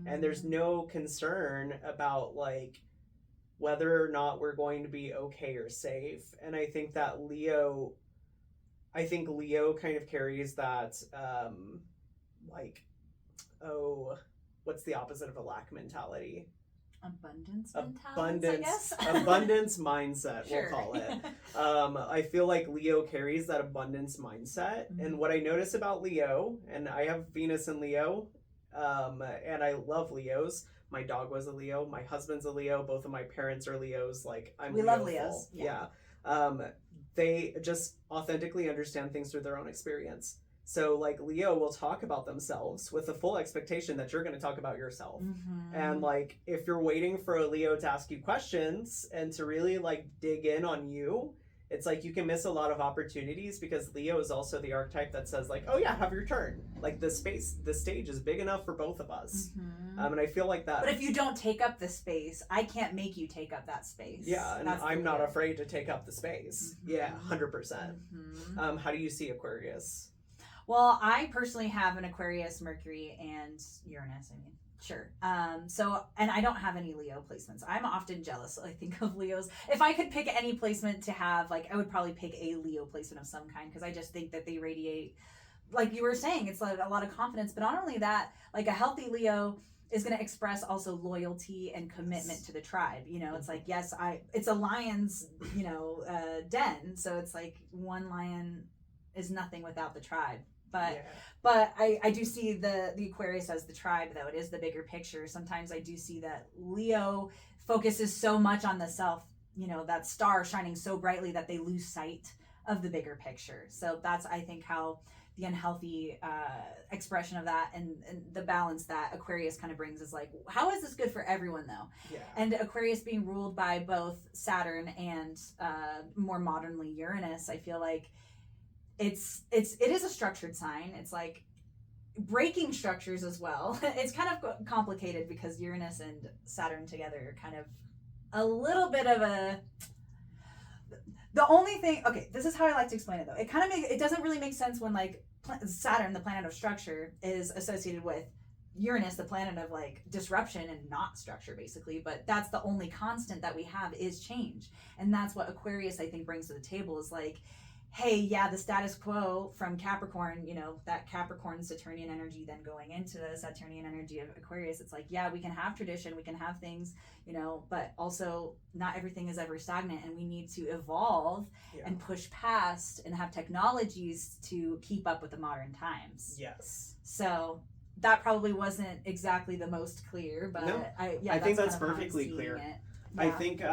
and there's no concern about like whether or not we're going to be okay or safe. And I think that Leo kind of carries that what's the opposite of a lack mentality? Abundance mentality, I guess. Abundance mindset, Sure. we'll call it. I feel like Leo carries that abundance mindset. And what I notice about Leo, and I have Venus in Leo, and I love Leos. My dog was a Leo. My husband's a Leo. Both of my parents are Leos. Like, we love Leos. Yeah. They just authentically understand things through their own experience. So like Leo will talk about themselves with the full expectation that you're going to talk about yourself. And like, if you're waiting for a Leo to ask you questions and to really like dig in on you, it's like you can miss a lot of opportunities, because Leo is also the archetype that says like, oh yeah, have your turn. Like the stage is big enough for both of us. And I feel like that. But if you don't take up the space, I can't make you take up that space. Yeah, and I'm not afraid to take up the space. Yeah, 100%. How do you see Aquarius? Well, I personally have an Aquarius, Mercury, and Uranus, Sure. So, and I don't have any Leo placements. I'm often jealous, I think, of Leos. If I could pick any placement to have, like, I would probably pick a Leo placement of some kind, because I just think that they radiate, like you were saying, it's like a lot of confidence. But not only that, like a healthy Leo is going to express also loyalty and commitment to the tribe. You know, it's like, yes, it's a lion's, den. So it's like one lion is nothing without the tribe. But I do see the Aquarius as the tribe, though. It is the bigger picture. Sometimes I do see that Leo focuses so much on the self, that star shining so brightly that they lose sight of the bigger picture. So that's, I think, how the unhealthy expression of that and the balance that Aquarius kind of brings is like, how is this good for everyone, though? Yeah. And Aquarius being ruled by both Saturn and more modernly Uranus, I feel like it is a structured sign. It's like breaking structures as well. It's kind of complicated because Uranus and Saturn together are kind of a little bit of the only thing, okay, this is how I like to explain it, though. It doesn't really make sense when, like, Saturn, the planet of structure, is associated with Uranus, the planet of, like, disruption and not structure, basically. But that's the only constant that we have is change. And that's what Aquarius, I think, brings to the table, is like, hey, yeah, the status quo from Capricorn, that Capricorn Saturnian energy then going into the Saturnian energy of Aquarius. It's like, yeah, we can have tradition, we can have things, but also not everything is ever stagnant, and we need to evolve and push past and have technologies to keep up with the modern times. Yes. So that probably wasn't exactly the most clear, but no, I think that's perfectly clear. Yeah. I think,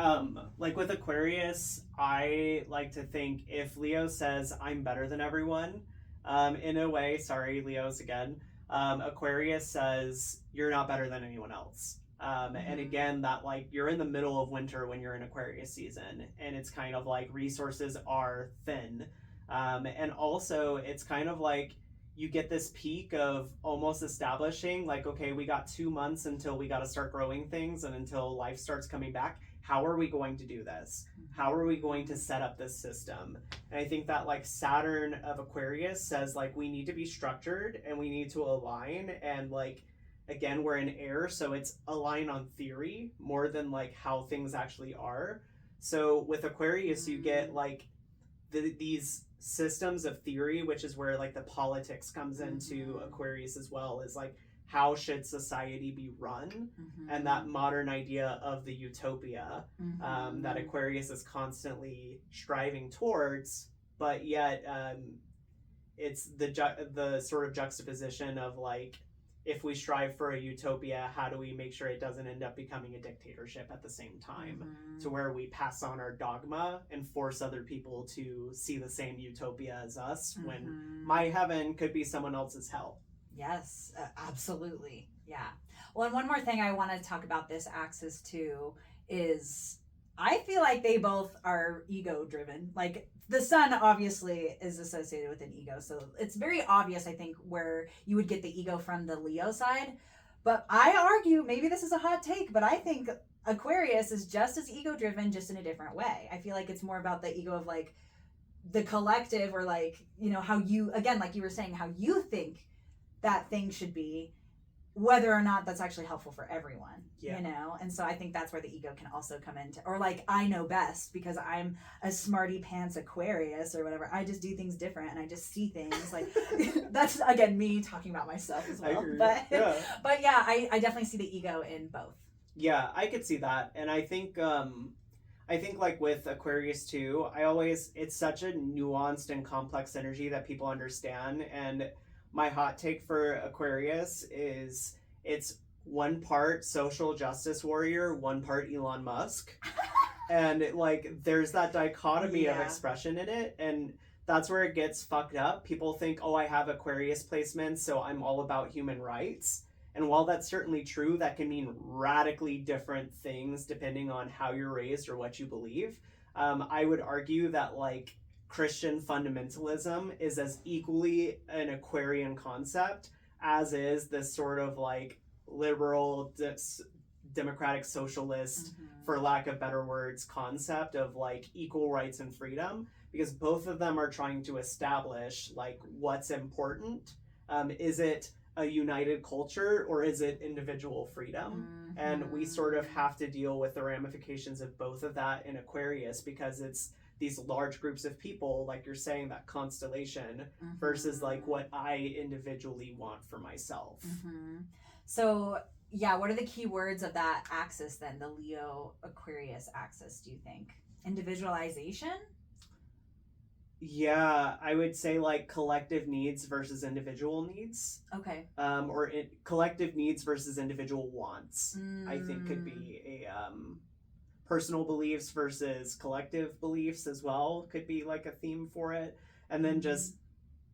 like with Aquarius, I like to think if Leo says, I'm better than everyone, in a way, sorry, Leos again, Aquarius says, you're not better than anyone else. And again, that, like, you're in the middle of winter when you're in Aquarius season, and it's kind of like resources are thin. And also, it's kind of like, you get this peak of almost establishing, like, okay, we got 2 months until we got to start growing things and until life starts coming back. How are we going to do this? How are we going to set up this system? And I think that, like, Saturn of Aquarius says, like, we need to be structured and we need to align. And, like, again, we're in air, so it's align on theory more than, like, how things actually are. So with Aquarius, you get, like, these systems of theory, which is where, like, the politics comes into Aquarius as well, is like, how should society be run? And that modern idea of the utopia that Aquarius is constantly striving towards, but yet it's the sort of juxtaposition of, like, if we strive for a utopia, how do we make sure it doesn't end up becoming a dictatorship at the same time, to where we pass on our dogma and force other people to see the same utopia as us, when my heaven could be someone else's hell. Yes, absolutely. Yeah. Well, and one more thing I want to talk about this axis too is I feel like they both are ego driven. Like, the sun obviously is associated with an ego, so it's very obvious, I think, where you would get the ego from the Leo side. But I argue, maybe this is a hot take, but I think Aquarius is just as ego driven, just in a different way. I feel like it's more about the ego of, like, the collective, or, like, how you, again, like you were saying, how you think that thing should be, whether or not that's actually helpful for everyone, And so I think that's where the ego can also come into, or, like, I know best because I'm a smarty pants Aquarius or whatever. I just do things different and I just see things like, that's, again, me talking about myself as well. But yeah, I definitely see the ego in both. Yeah, I could see that. And I think, like, with Aquarius too, it's such a nuanced and complex energy that people understand. And my hot take for Aquarius is it's one part social justice warrior, one part Elon Musk. And, like, there's that dichotomy of expression in it. And that's where it gets fucked up. People think, oh, I have Aquarius placements, so I'm all about human rights. And while that's certainly true, that can mean radically different things depending on how you're raised or what you believe. I would argue that, like, Christian fundamentalism is as equally an Aquarian concept as is this sort of, like, liberal, democratic socialist, for lack of better words, concept of, like, equal rights and freedom, because both of them are trying to establish, like, what's important. Is it a united culture or is it individual freedom? And we sort of have to deal with the ramifications of both of that in Aquarius, because it's these large groups of people, like you're saying, that constellation versus like what I individually want for myself. So yeah, what are the key words of that axis then, the Leo Aquarius axis, do you think? Individualization? Yeah, I would say like collective needs versus individual needs. Okay. Or collective needs versus individual wants. I think could be a personal beliefs versus collective beliefs as well. Could be like a theme for it. And then just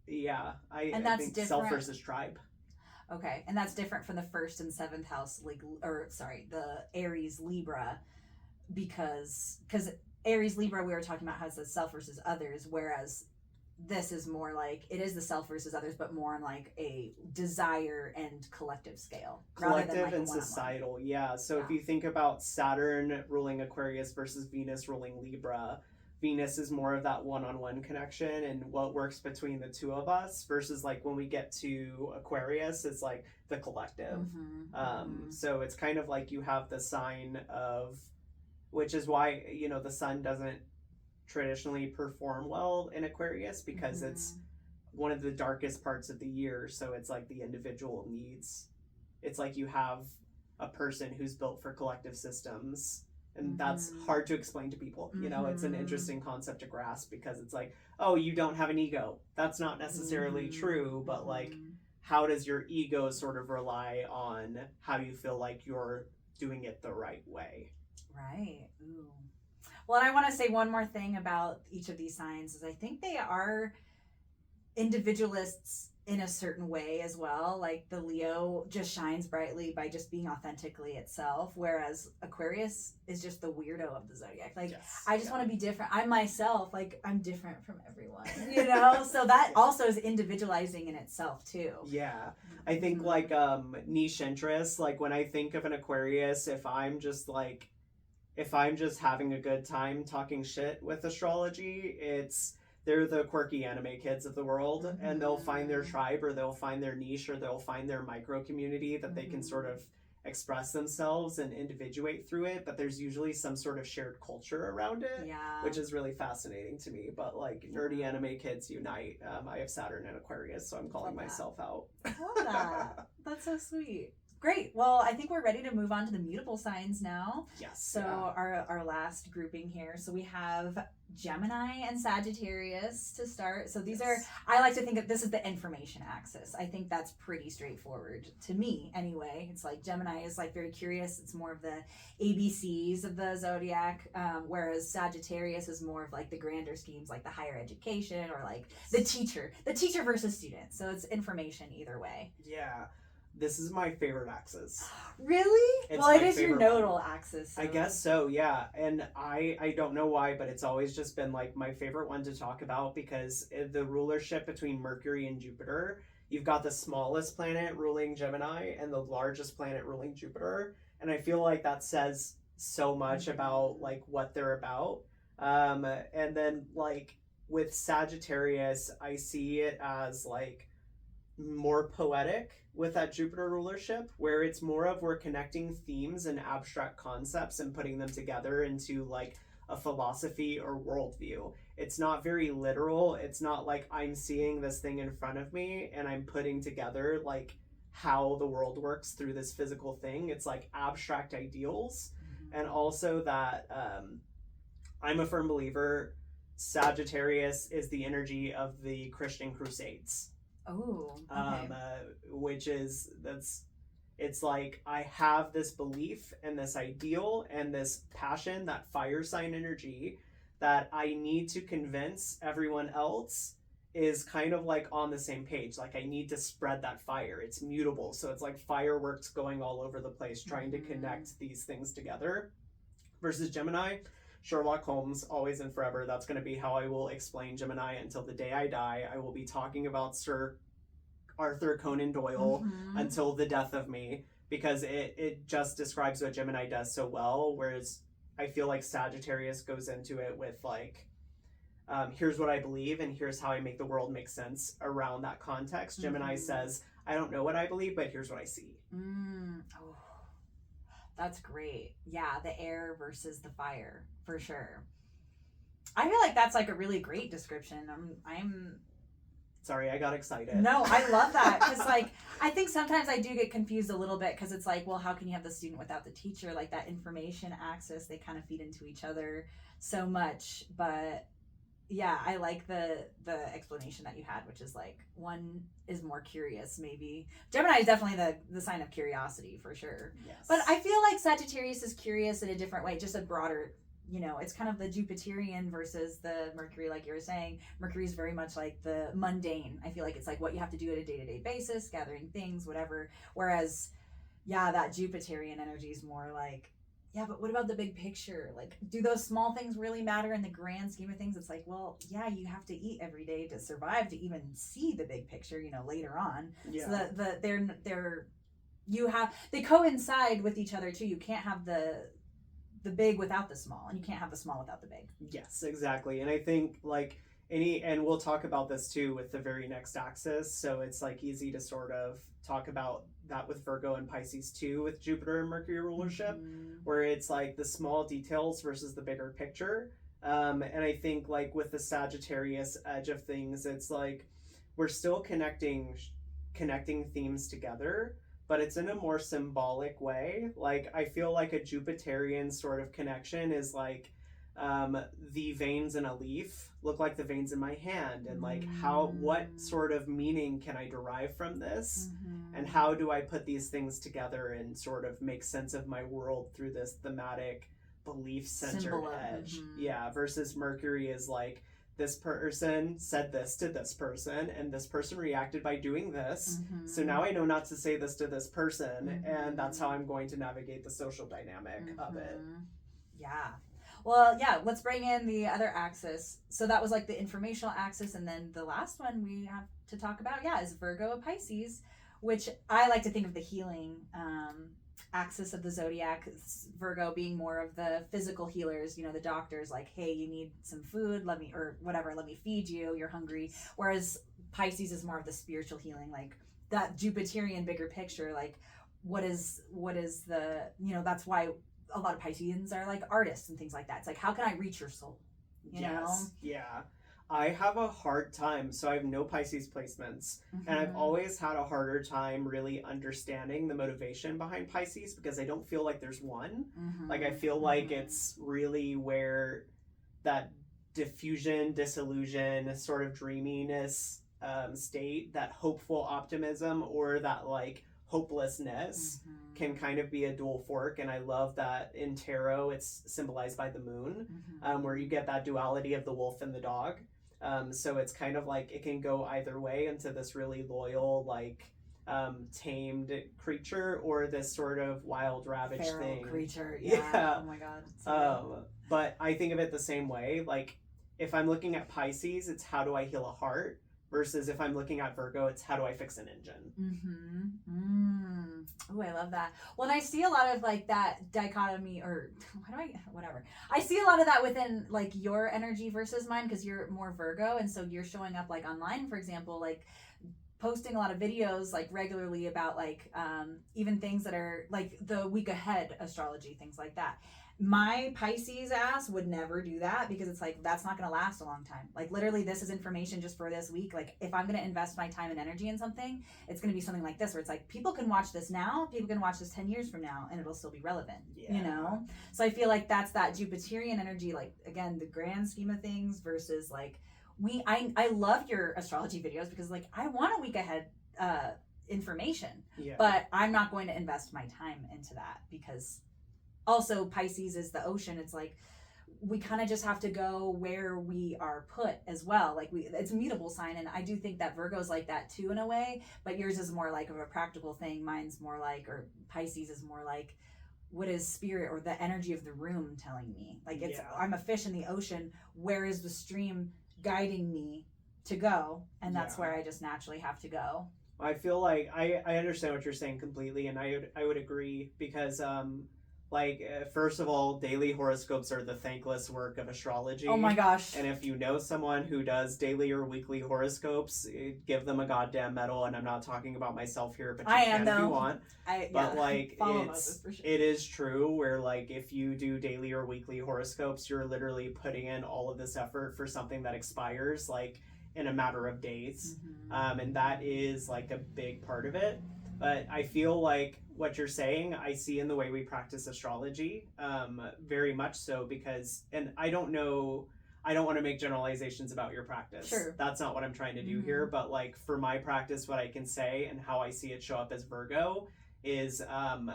I think different. Self versus tribe. Okay, and that's different from the 1st and 7th house, like, or sorry, the Aries Libra, because Aries Libra we were talking about has the self versus others, whereas this is more like it is the self versus others, but more on like a desire and collective scale, collective like and societal. Yeah. So if you think about Saturn ruling Aquarius versus Venus ruling Libra, Venus is more of that one-on-one connection and what works between the two of us, versus like when we get to Aquarius, it's like the collective. So it's kind of like you have the sign of, which is why, you know, the sun doesn't traditionally perform well in Aquarius, because it's one of the darkest parts of the year. So it's like the individual needs. It's like you have a person who's built for collective systems, and that's hard to explain to people. You know, it's an interesting concept to grasp, because it's like, oh, you don't have an ego. That's not necessarily true, but like, how does your ego sort of rely on how you feel like you're doing it the right way? Right. Ooh. Well, and I want to say one more thing about each of these signs is I think they are individualists in a certain way as well. Like the Leo just shines brightly by just being authentically itself, whereas Aquarius is just the weirdo of the zodiac. Like, I just want to be different. I myself, like, I'm different from everyone, you know? So that also is individualizing in itself too. Yeah. I think like niche interests, like when I think of an Aquarius, if I'm just having a good time talking shit with astrology, they're the quirky anime kids of the world, and they'll find their tribe, or they'll find their niche, or they'll find their micro community that they can sort of express themselves and individuate through it. But there's usually some sort of shared culture around it, which is really fascinating to me. But like nerdy anime kids unite. I have Saturn and Aquarius, so I'm calling myself out. I love that. That's so sweet. Great. Well, I think we're ready to move on to the mutable signs now. Yes. So our last grouping here. So we have Gemini and Sagittarius to start. So these are, I like to think that this is the information axis. I think that's pretty straightforward to me anyway. It's like Gemini is like very curious. It's more of the ABCs of the zodiac, whereas Sagittarius is more of like the grander schemes, like the higher education, or like the teacher versus student. So it's information either way. Yeah. This is my favorite axis. Really? Well, it is your nodal axis. So. I guess so, yeah. And I don't know why, but it's always just been like my favorite one to talk about, because the rulership between Mercury and Jupiter, you've got the smallest planet ruling Gemini and the largest planet ruling Jupiter. And I feel like that says so much about like what they're about. And then like with Sagittarius, I see it as like more poetic with that Jupiter rulership, where it's more of we're connecting themes and abstract concepts and putting them together into like a philosophy or worldview. It's not very literal. It's not like I'm seeing this thing in front of me and I'm putting together like how the world works through this physical thing. It's like abstract ideals. And also that I'm a firm believer Sagittarius is the energy of the Christian Crusades. Oh, okay. Which is, it's like I have this belief and this ideal and this passion, that fire sign energy, that I need to convince everyone else is kind of like on the same page. Like I need to spread that fire. It's mutable. So it's like fireworks going all over the place, trying to connect these things together. Versus Gemini, Sherlock Holmes, always and forever. That's going to be how I will explain Gemini until the day I die. I will be talking about Sir Arthur Conan Doyle until the death of me, because it just describes what Gemini does so well, whereas I feel like Sagittarius goes into it with like, here's what I believe and here's how I make the world make sense around that context. Gemini says, I don't know what I believe, but here's what I see. Oh, that's great. Yeah, the air versus the fire, for sure. I feel like that's like a really great description. I'm Sorry, I got excited. No, I love that because like I think sometimes I do get confused a little bit because it's like, well, how can you have the student without the teacher? Like that information access, they kind of feed into each other so much. But yeah, I like the explanation that you had, which is like one is more curious, maybe. Gemini is definitely the sign of curiosity for sure. Yes. But I feel like Sagittarius is curious in a different way, just a broader. It's kind of the Jupiterian versus the Mercury, like you were saying. Mercury is very much like the mundane. I feel like it's like what you have to do at a day-to-day basis, gathering things, whatever. Whereas, yeah, that Jupiterian energy is more like, yeah, but what about the big picture? Like, do those small things really matter in the grand scheme of things? It's like, well, yeah, you have to eat every day to survive to even see the big picture, later on. Yeah. So they coincide with each other too. You can't have the big without the small, and you can't have the small without the big. Yes, exactly. And I think like and we'll talk about this too with the very next axis. So it's like easy to sort of talk about that with Virgo and Pisces too, with Jupiter and Mercury rulership, where it's like the small details versus the bigger picture. And I think like with the Sagittarius edge of things, it's like we're still connecting themes together, but it's in a more symbolic way. Like I feel like a Jupiterian sort of connection is like the veins in a leaf look like the veins in my hand, and like what sort of meaning can I derive from this, and how do I put these things together and sort of make sense of my world through this thematic belief centered edge. Yeah, versus Mercury is like, this person said this to this person, and this person reacted by doing this. So now I know not to say this to this person, and that's how I'm going to navigate the social dynamic of it. Yeah. Well, yeah, let's bring in the other axis. So that was like the informational axis, and then the last one we have to talk about, is Virgo Pisces, which I like to think of the healing axis of the zodiac. Virgo being more of the physical healers, the doctors, like, hey, you need some food, let me feed you, you're hungry. Whereas Pisces is more of the spiritual healing, like that Jupiterian bigger picture, like what is the, that's why a lot of Pisceans are like artists and things like that. It's like, how can I reach your soul? You know? Yeah. I have a hard time, so I have no Pisces placements, and I've always had a harder time really understanding the motivation behind Pisces, because I don't feel like there's one. Like I feel like it's really where that diffusion, disillusion, sort of dreaminess state, that hopeful optimism, or that like hopelessness can kind of be a dual fork. And I love that in tarot it's symbolized by the moon, where you get that duality of the wolf and the dog. So it's kind of like it can go either way into this really loyal, like tamed creature, or this sort of wild, ravaged feral thing. Creature, yeah. Oh my god. So but I think of it the same way. Like if I'm looking at Pisces, it's how do I heal a heart, versus if I'm looking at Virgo, it's how do I fix an engine. Oh, I love that. Well, and I see a lot of like that dichotomy, or whatever. I see a lot of that within like your energy versus mine, because you're more Virgo, and so you're showing up like online, for example, like posting a lot of videos like regularly about like even things that are like the week ahead astrology, things like that. My Pisces ass would never do that, because it's like, that's not going to last a long time. Like literally, this is information just for this week. Like if I'm going to invest my time and energy in something, it's going to be something like this, where it's like, people can watch this now, people can watch this 10 years from now, and it'll still be relevant, So I feel like that's that Jupiterian energy, like again, the grand scheme of things, versus like I love your astrology videos, because like I want a week ahead information, but I'm not going to invest my time into that, because also Pisces is the ocean. It's like we kind of just have to go where we are put as well. Like it's a mutable sign, and I do think that Virgo's like that too in a way, but yours is more like of a practical thing. Mine's more like, or Pisces is more like, what is spirit or the energy of the room telling me? Like I'm a fish in the ocean. Where is the stream guiding me to go? And that's where I just naturally have to go. I feel like I understand what you're saying completely, and I would agree, because Like, first of all, daily horoscopes are the thankless work of astrology. Oh my gosh. And if you know someone who does daily or weekly horoscopes, give them a goddamn medal. And I'm not talking about myself here, but you can if you want. But like, it is true where like if you do daily or weekly horoscopes, you're literally putting in all of this effort for something that expires like in a matter of days. And that is like a big part of it. But I feel like what you're saying, I see in the way we practice astrology, very much so, because, and I don't want to make generalizations about your practice. Sure. That's not what I'm trying to do here. But like for my practice, what I can say and how I see it show up as Virgo is I'm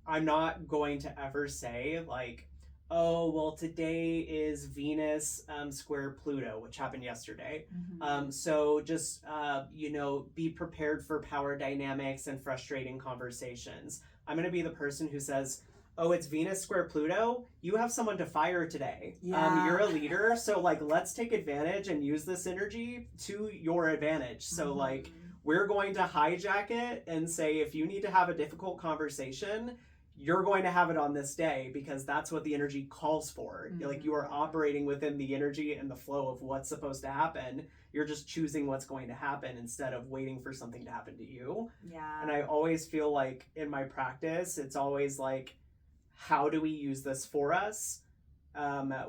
not going to ever say like, oh, well, today is Venus square Pluto, which happened yesterday. So just, be prepared for power dynamics and frustrating conversations. I'm going to be the person who says, oh, it's Venus square Pluto. You have someone to fire today. Yeah. You're a leader. So like, let's take advantage and use this energy to your advantage. So like, we're going to hijack it and say, if you need to have a difficult conversation, you're going to have it on this day because that's what the energy calls for. Like you are operating within the energy and the flow of what's supposed to happen. You're just choosing what's going to happen instead of waiting for something to happen to you. Yeah. And I always feel like in my practice, it's always like, how do we use this for us?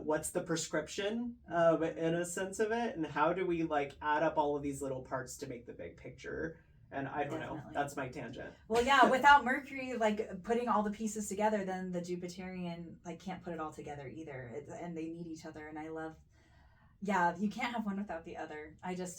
What's the prescription in a sense of it? And how do we like add up all of these little parts to make the big picture? And I don't know. That's my tangent. Well, yeah, without Mercury, like, putting all the pieces together, then the Jupiterian, like, can't put it all together either. And they need each other. And I love, yeah, you can't have one without the other.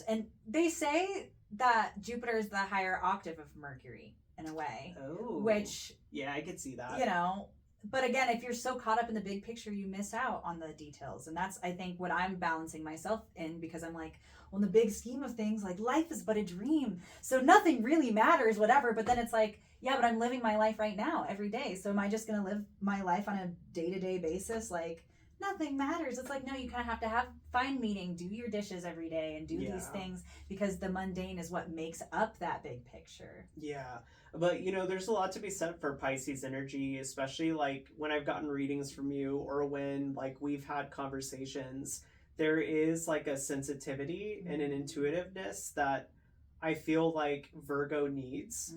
And they say that Jupiter is the higher octave of Mercury, in a way. Oh. Which, yeah, I could see that. You know, but again, if you're so caught up in the big picture, you miss out on the details. And that's, I think, what I'm balancing myself in, because I'm like, well, in the big scheme of things, like, life is but a dream. So nothing really matters, whatever. But then it's like, yeah, but I'm living my life right now every day. So am I just going to live my life on a day-to-day basis? Like, nothing matters. It's like, no, you kind of have to find meaning, do your dishes every day and do these things, because the mundane is what makes up that big picture. Yeah. But, there's a lot to be said for Pisces energy, especially like when I've gotten readings from you or when like we've had conversations. There is like a sensitivity and an intuitiveness that I feel like Virgo needs.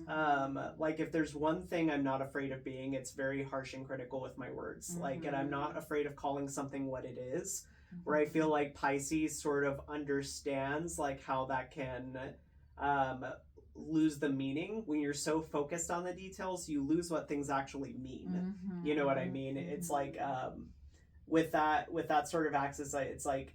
Like if there's one thing I'm not afraid of being, it's very harsh and critical with my words. Like, and I'm not afraid of calling something what it is, where I feel like Pisces sort of understands like how that can lose the meaning. When you're so focused on the details, you lose what things actually mean. You know what I mean? It's like, with that sort of axis, it's like,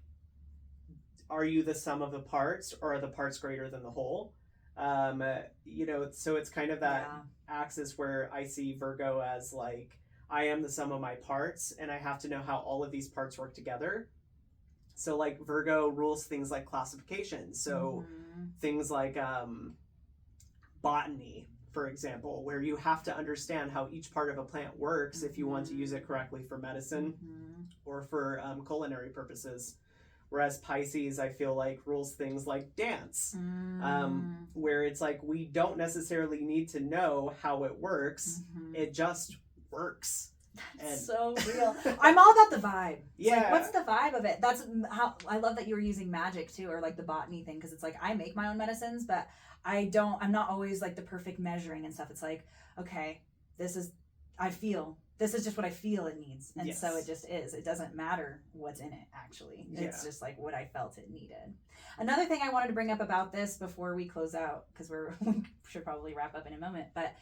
are you the sum of the parts, or are the parts greater than the whole? So it's kind of that axis where I see Virgo as like, I am the sum of my parts, and I have to know how all of these parts work together. So like Virgo rules things like classification. So things like botany, for example, where you have to understand how each part of a plant works if you want to use it correctly for medicine or for culinary purposes. Whereas Pisces, I feel like, rules things like dance, where it's like, we don't necessarily need to know how it works. It just works. That's so real. I'm all about the vibe. It's yeah. Like, what's the vibe of it? That's how I love that you were using magic too, or like the botany thing, because it's like, I make my own medicines, but I'm not always like the perfect measuring and stuff. It's like, okay, this is just what I feel it needs. And so it just is. It doesn't matter what's in it, actually. It's just like what I felt it needed. Another thing I wanted to bring up about this before we close out, because we should probably wrap up in a moment, but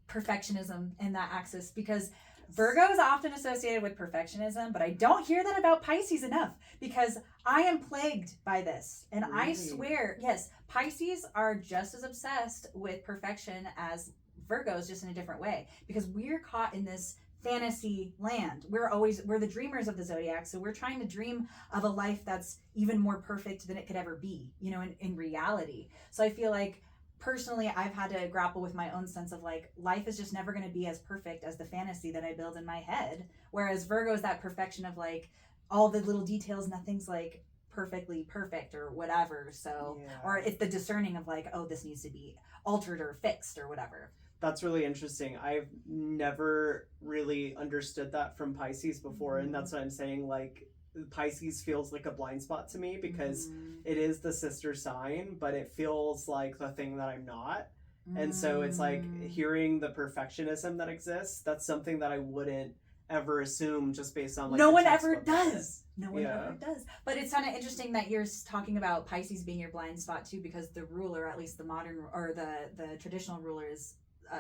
perfectionism in that axis, because Virgo is often associated with perfectionism, but I don't hear that about Pisces enough, because I am plagued by this. And really? I swear, yes, Pisces are just as obsessed with perfection as Virgos, just in a different way, because we're caught in this fantasy land. We're the dreamers of the Zodiac, so we're trying to dream of a life that's even more perfect than it could ever be, in reality. So I feel like personally, I've had to grapple with my own sense of like, life is just never going to be as perfect as the fantasy that I build in my head. Whereas Virgo is that perfection of like all the little details, nothing's like perfectly perfect or whatever. So, or it's the discerning of like, oh, this needs to be altered or fixed or whatever. That's really interesting. I've never really understood that from Pisces before, and that's what I'm saying. Like, Pisces feels like a blind spot to me because it is the sister sign, but it feels like the thing that I'm not. And so it's like hearing the perfectionism that exists. That's something that I wouldn't ever assume just based on like no the one ever textbook. does. No one ever does. But it's kind of interesting that you're talking about Pisces being your blind spot too, because the ruler, at least the modern or the traditional ruler, is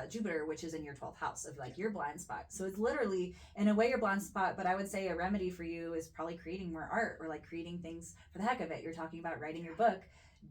Jupiter, which is in your 12th house of like your blind spot. So it's literally in a way your blind spot, but I would say a remedy for you is probably creating more art or like creating things for the heck of it. You're talking about writing your book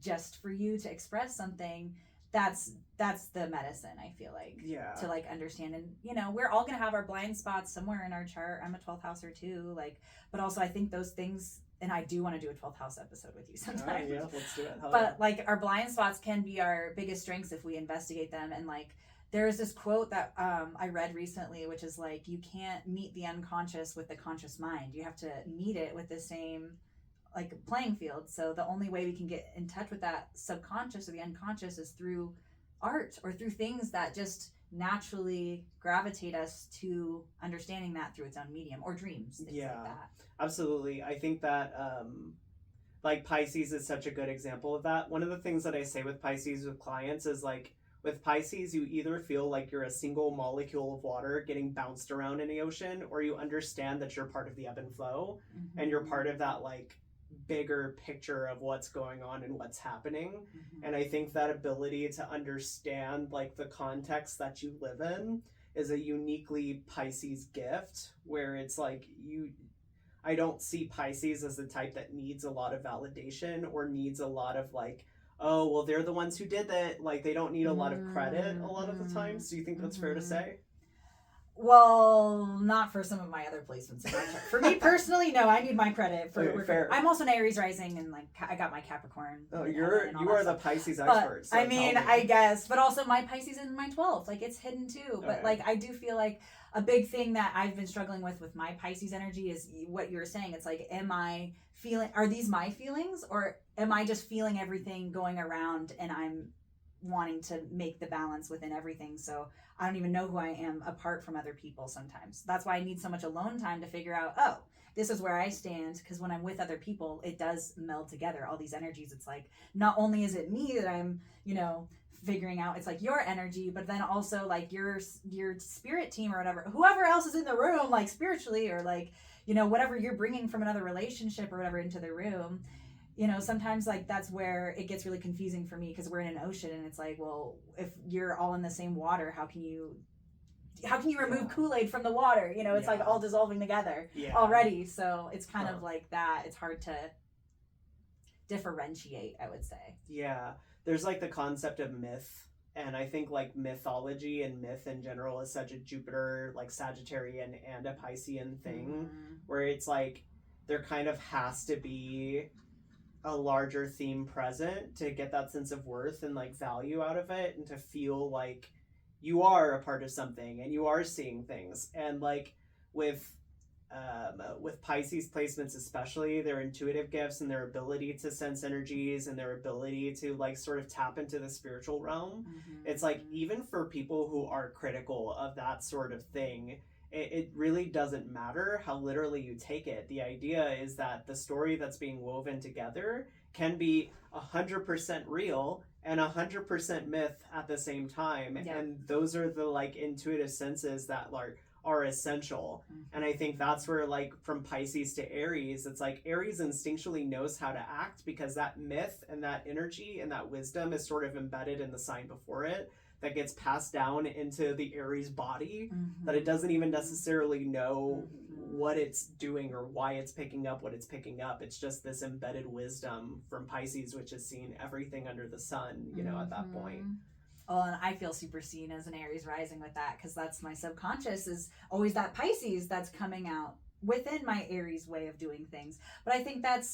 just for you to express something. That's the medicine, I feel like, to like understand. And you know, we're all gonna have our blind spots somewhere in our chart. I'm a 12th houser too, like, but also I think those things, and I do want to do a 12th house episode with you sometime. Yeah, let's do it. But like our blind spots can be our biggest strengths if we investigate them. And like there's this quote that I read recently, which is like, you can't meet the unconscious with the conscious mind. You have to meet it with the same like playing field. So the only way we can get in touch with that subconscious or the unconscious is through art or through things that just naturally gravitate us to understanding that through its own medium, or dreams, things like that. Absolutely. I think that like Pisces is such a good example of that. One of the things that I say with Pisces with clients is like, with Pisces, you either feel like you're a single molecule of water getting bounced around in the ocean, or you understand that you're part of the ebb and flow, and you're part of that like bigger picture of what's going on and what's happening. And I think that ability to understand like the context that you live in is a uniquely Pisces gift, where it's like I don't see Pisces as the type that needs a lot of validation or needs a lot of like, oh, well, they're the ones who did that. Like, they don't need a lot of credit a lot of the times. Do you think that's fair to say? Well, not for some of my other placements in my chart. For me personally, no, I need my credit for Okay, fair. I'm also an Aries rising, and like I got my Capricorn. Oh, you are the Pisces expert. So I mean, I guess, but also my Pisces is in my 12th. Like it's hidden too. But like I do feel like a big thing that I've been struggling with my Pisces energy is what you were saying. It's like, are these my feelings, or am I just feeling everything going around and I'm wanting to make the balance within everything? So I don't even know who I am apart from other people sometimes. That's why I need so much alone time to figure out, oh, this is where I stand. Because when I'm with other people, it does meld together, all these energies. It's like, not only is it me that I'm, figuring out, it's like your energy, but then also like your spirit team or whatever, whoever else is in the room, like spiritually, or like, whatever you're bringing from another relationship or whatever into the room. Sometimes like that's where it gets really confusing for me, because we're in an ocean and it's like, well, if you're all in the same water, how can you remove Kool-Aid from the water? It's like all dissolving together already. So it's kind of like that. It's hard to differentiate, I would say. Yeah. There's like the concept of myth. And I think like mythology and myth in general is such a Jupiter, like Sagittarian and a Piscean thing, where it's like there kind of has to be a larger theme present to get that sense of worth and like value out of it, and to feel like you are a part of something and you are seeing things. And like with Pisces placements, especially their intuitive gifts and their ability to sense energies and their ability to like sort of tap into the spiritual realm, it's like, even for people who are critical of that sort of thing, it really doesn't matter how literally you take it. The idea is that the story that's being woven together can be 100% real and 100% myth at the same time. And those are the like intuitive senses that like are essential. And I think that's where like from Pisces to Aries, it's like Aries instinctually knows how to act, because that myth and that energy and that wisdom is sort of embedded in the sign before it, that gets passed down into the Aries body, that it doesn't even necessarily know what it's doing or why it's picking up what it's picking up. It's just this embedded wisdom from Pisces, which has seen everything under the sun, at that point. Oh, and I feel super seen as an Aries rising with that, because that's my subconscious is always that Pisces that's coming out within my Aries way of doing things. But I think that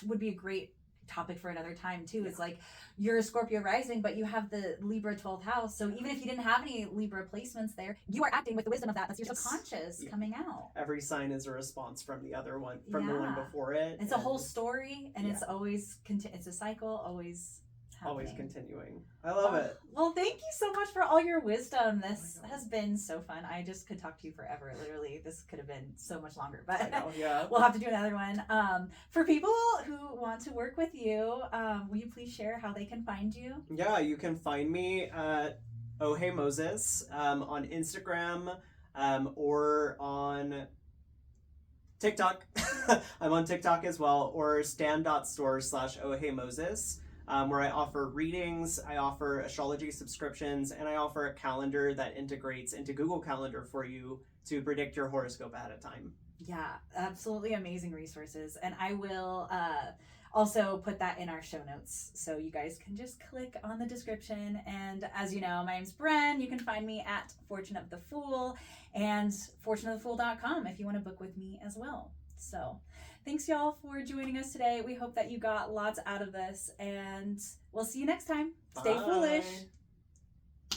would be a great topic for another time too. It's like, you're a Scorpio rising, but you have the Libra 12th house. So even if you didn't have any Libra placements there, you are acting with the wisdom of that. That's your subconscious coming out. Every sign is a response from the other one, from the one before it. It's a whole story, and it's always it's a cycle, always always continuing. I love it. Well, thank you so much for all your wisdom. This has been so fun. I just could talk to you forever. Literally, this could have been so much longer, but I know, yeah. We'll have to do another one. For people who want to work with you, will you please share how they can find you? Yeah, you can find me at ohheymoses on Instagram or on TikTok. I'm on TikTok as well, or stan.store/ohheymoses, where I offer readings, I offer astrology subscriptions, and I offer a calendar that integrates into Google Calendar for you to predict your horoscope ahead of time. Yeah, absolutely amazing resources. And I will also put that in our show notes, so you guys can just click on the description. And as you know, my name's Bren. You can find me at Fortune of the Fool and fortuneofthefool.com if you want to book with me as well. So thanks y'all for joining us today. We hope that you got lots out of this, and we'll see you next time. Stay foolish.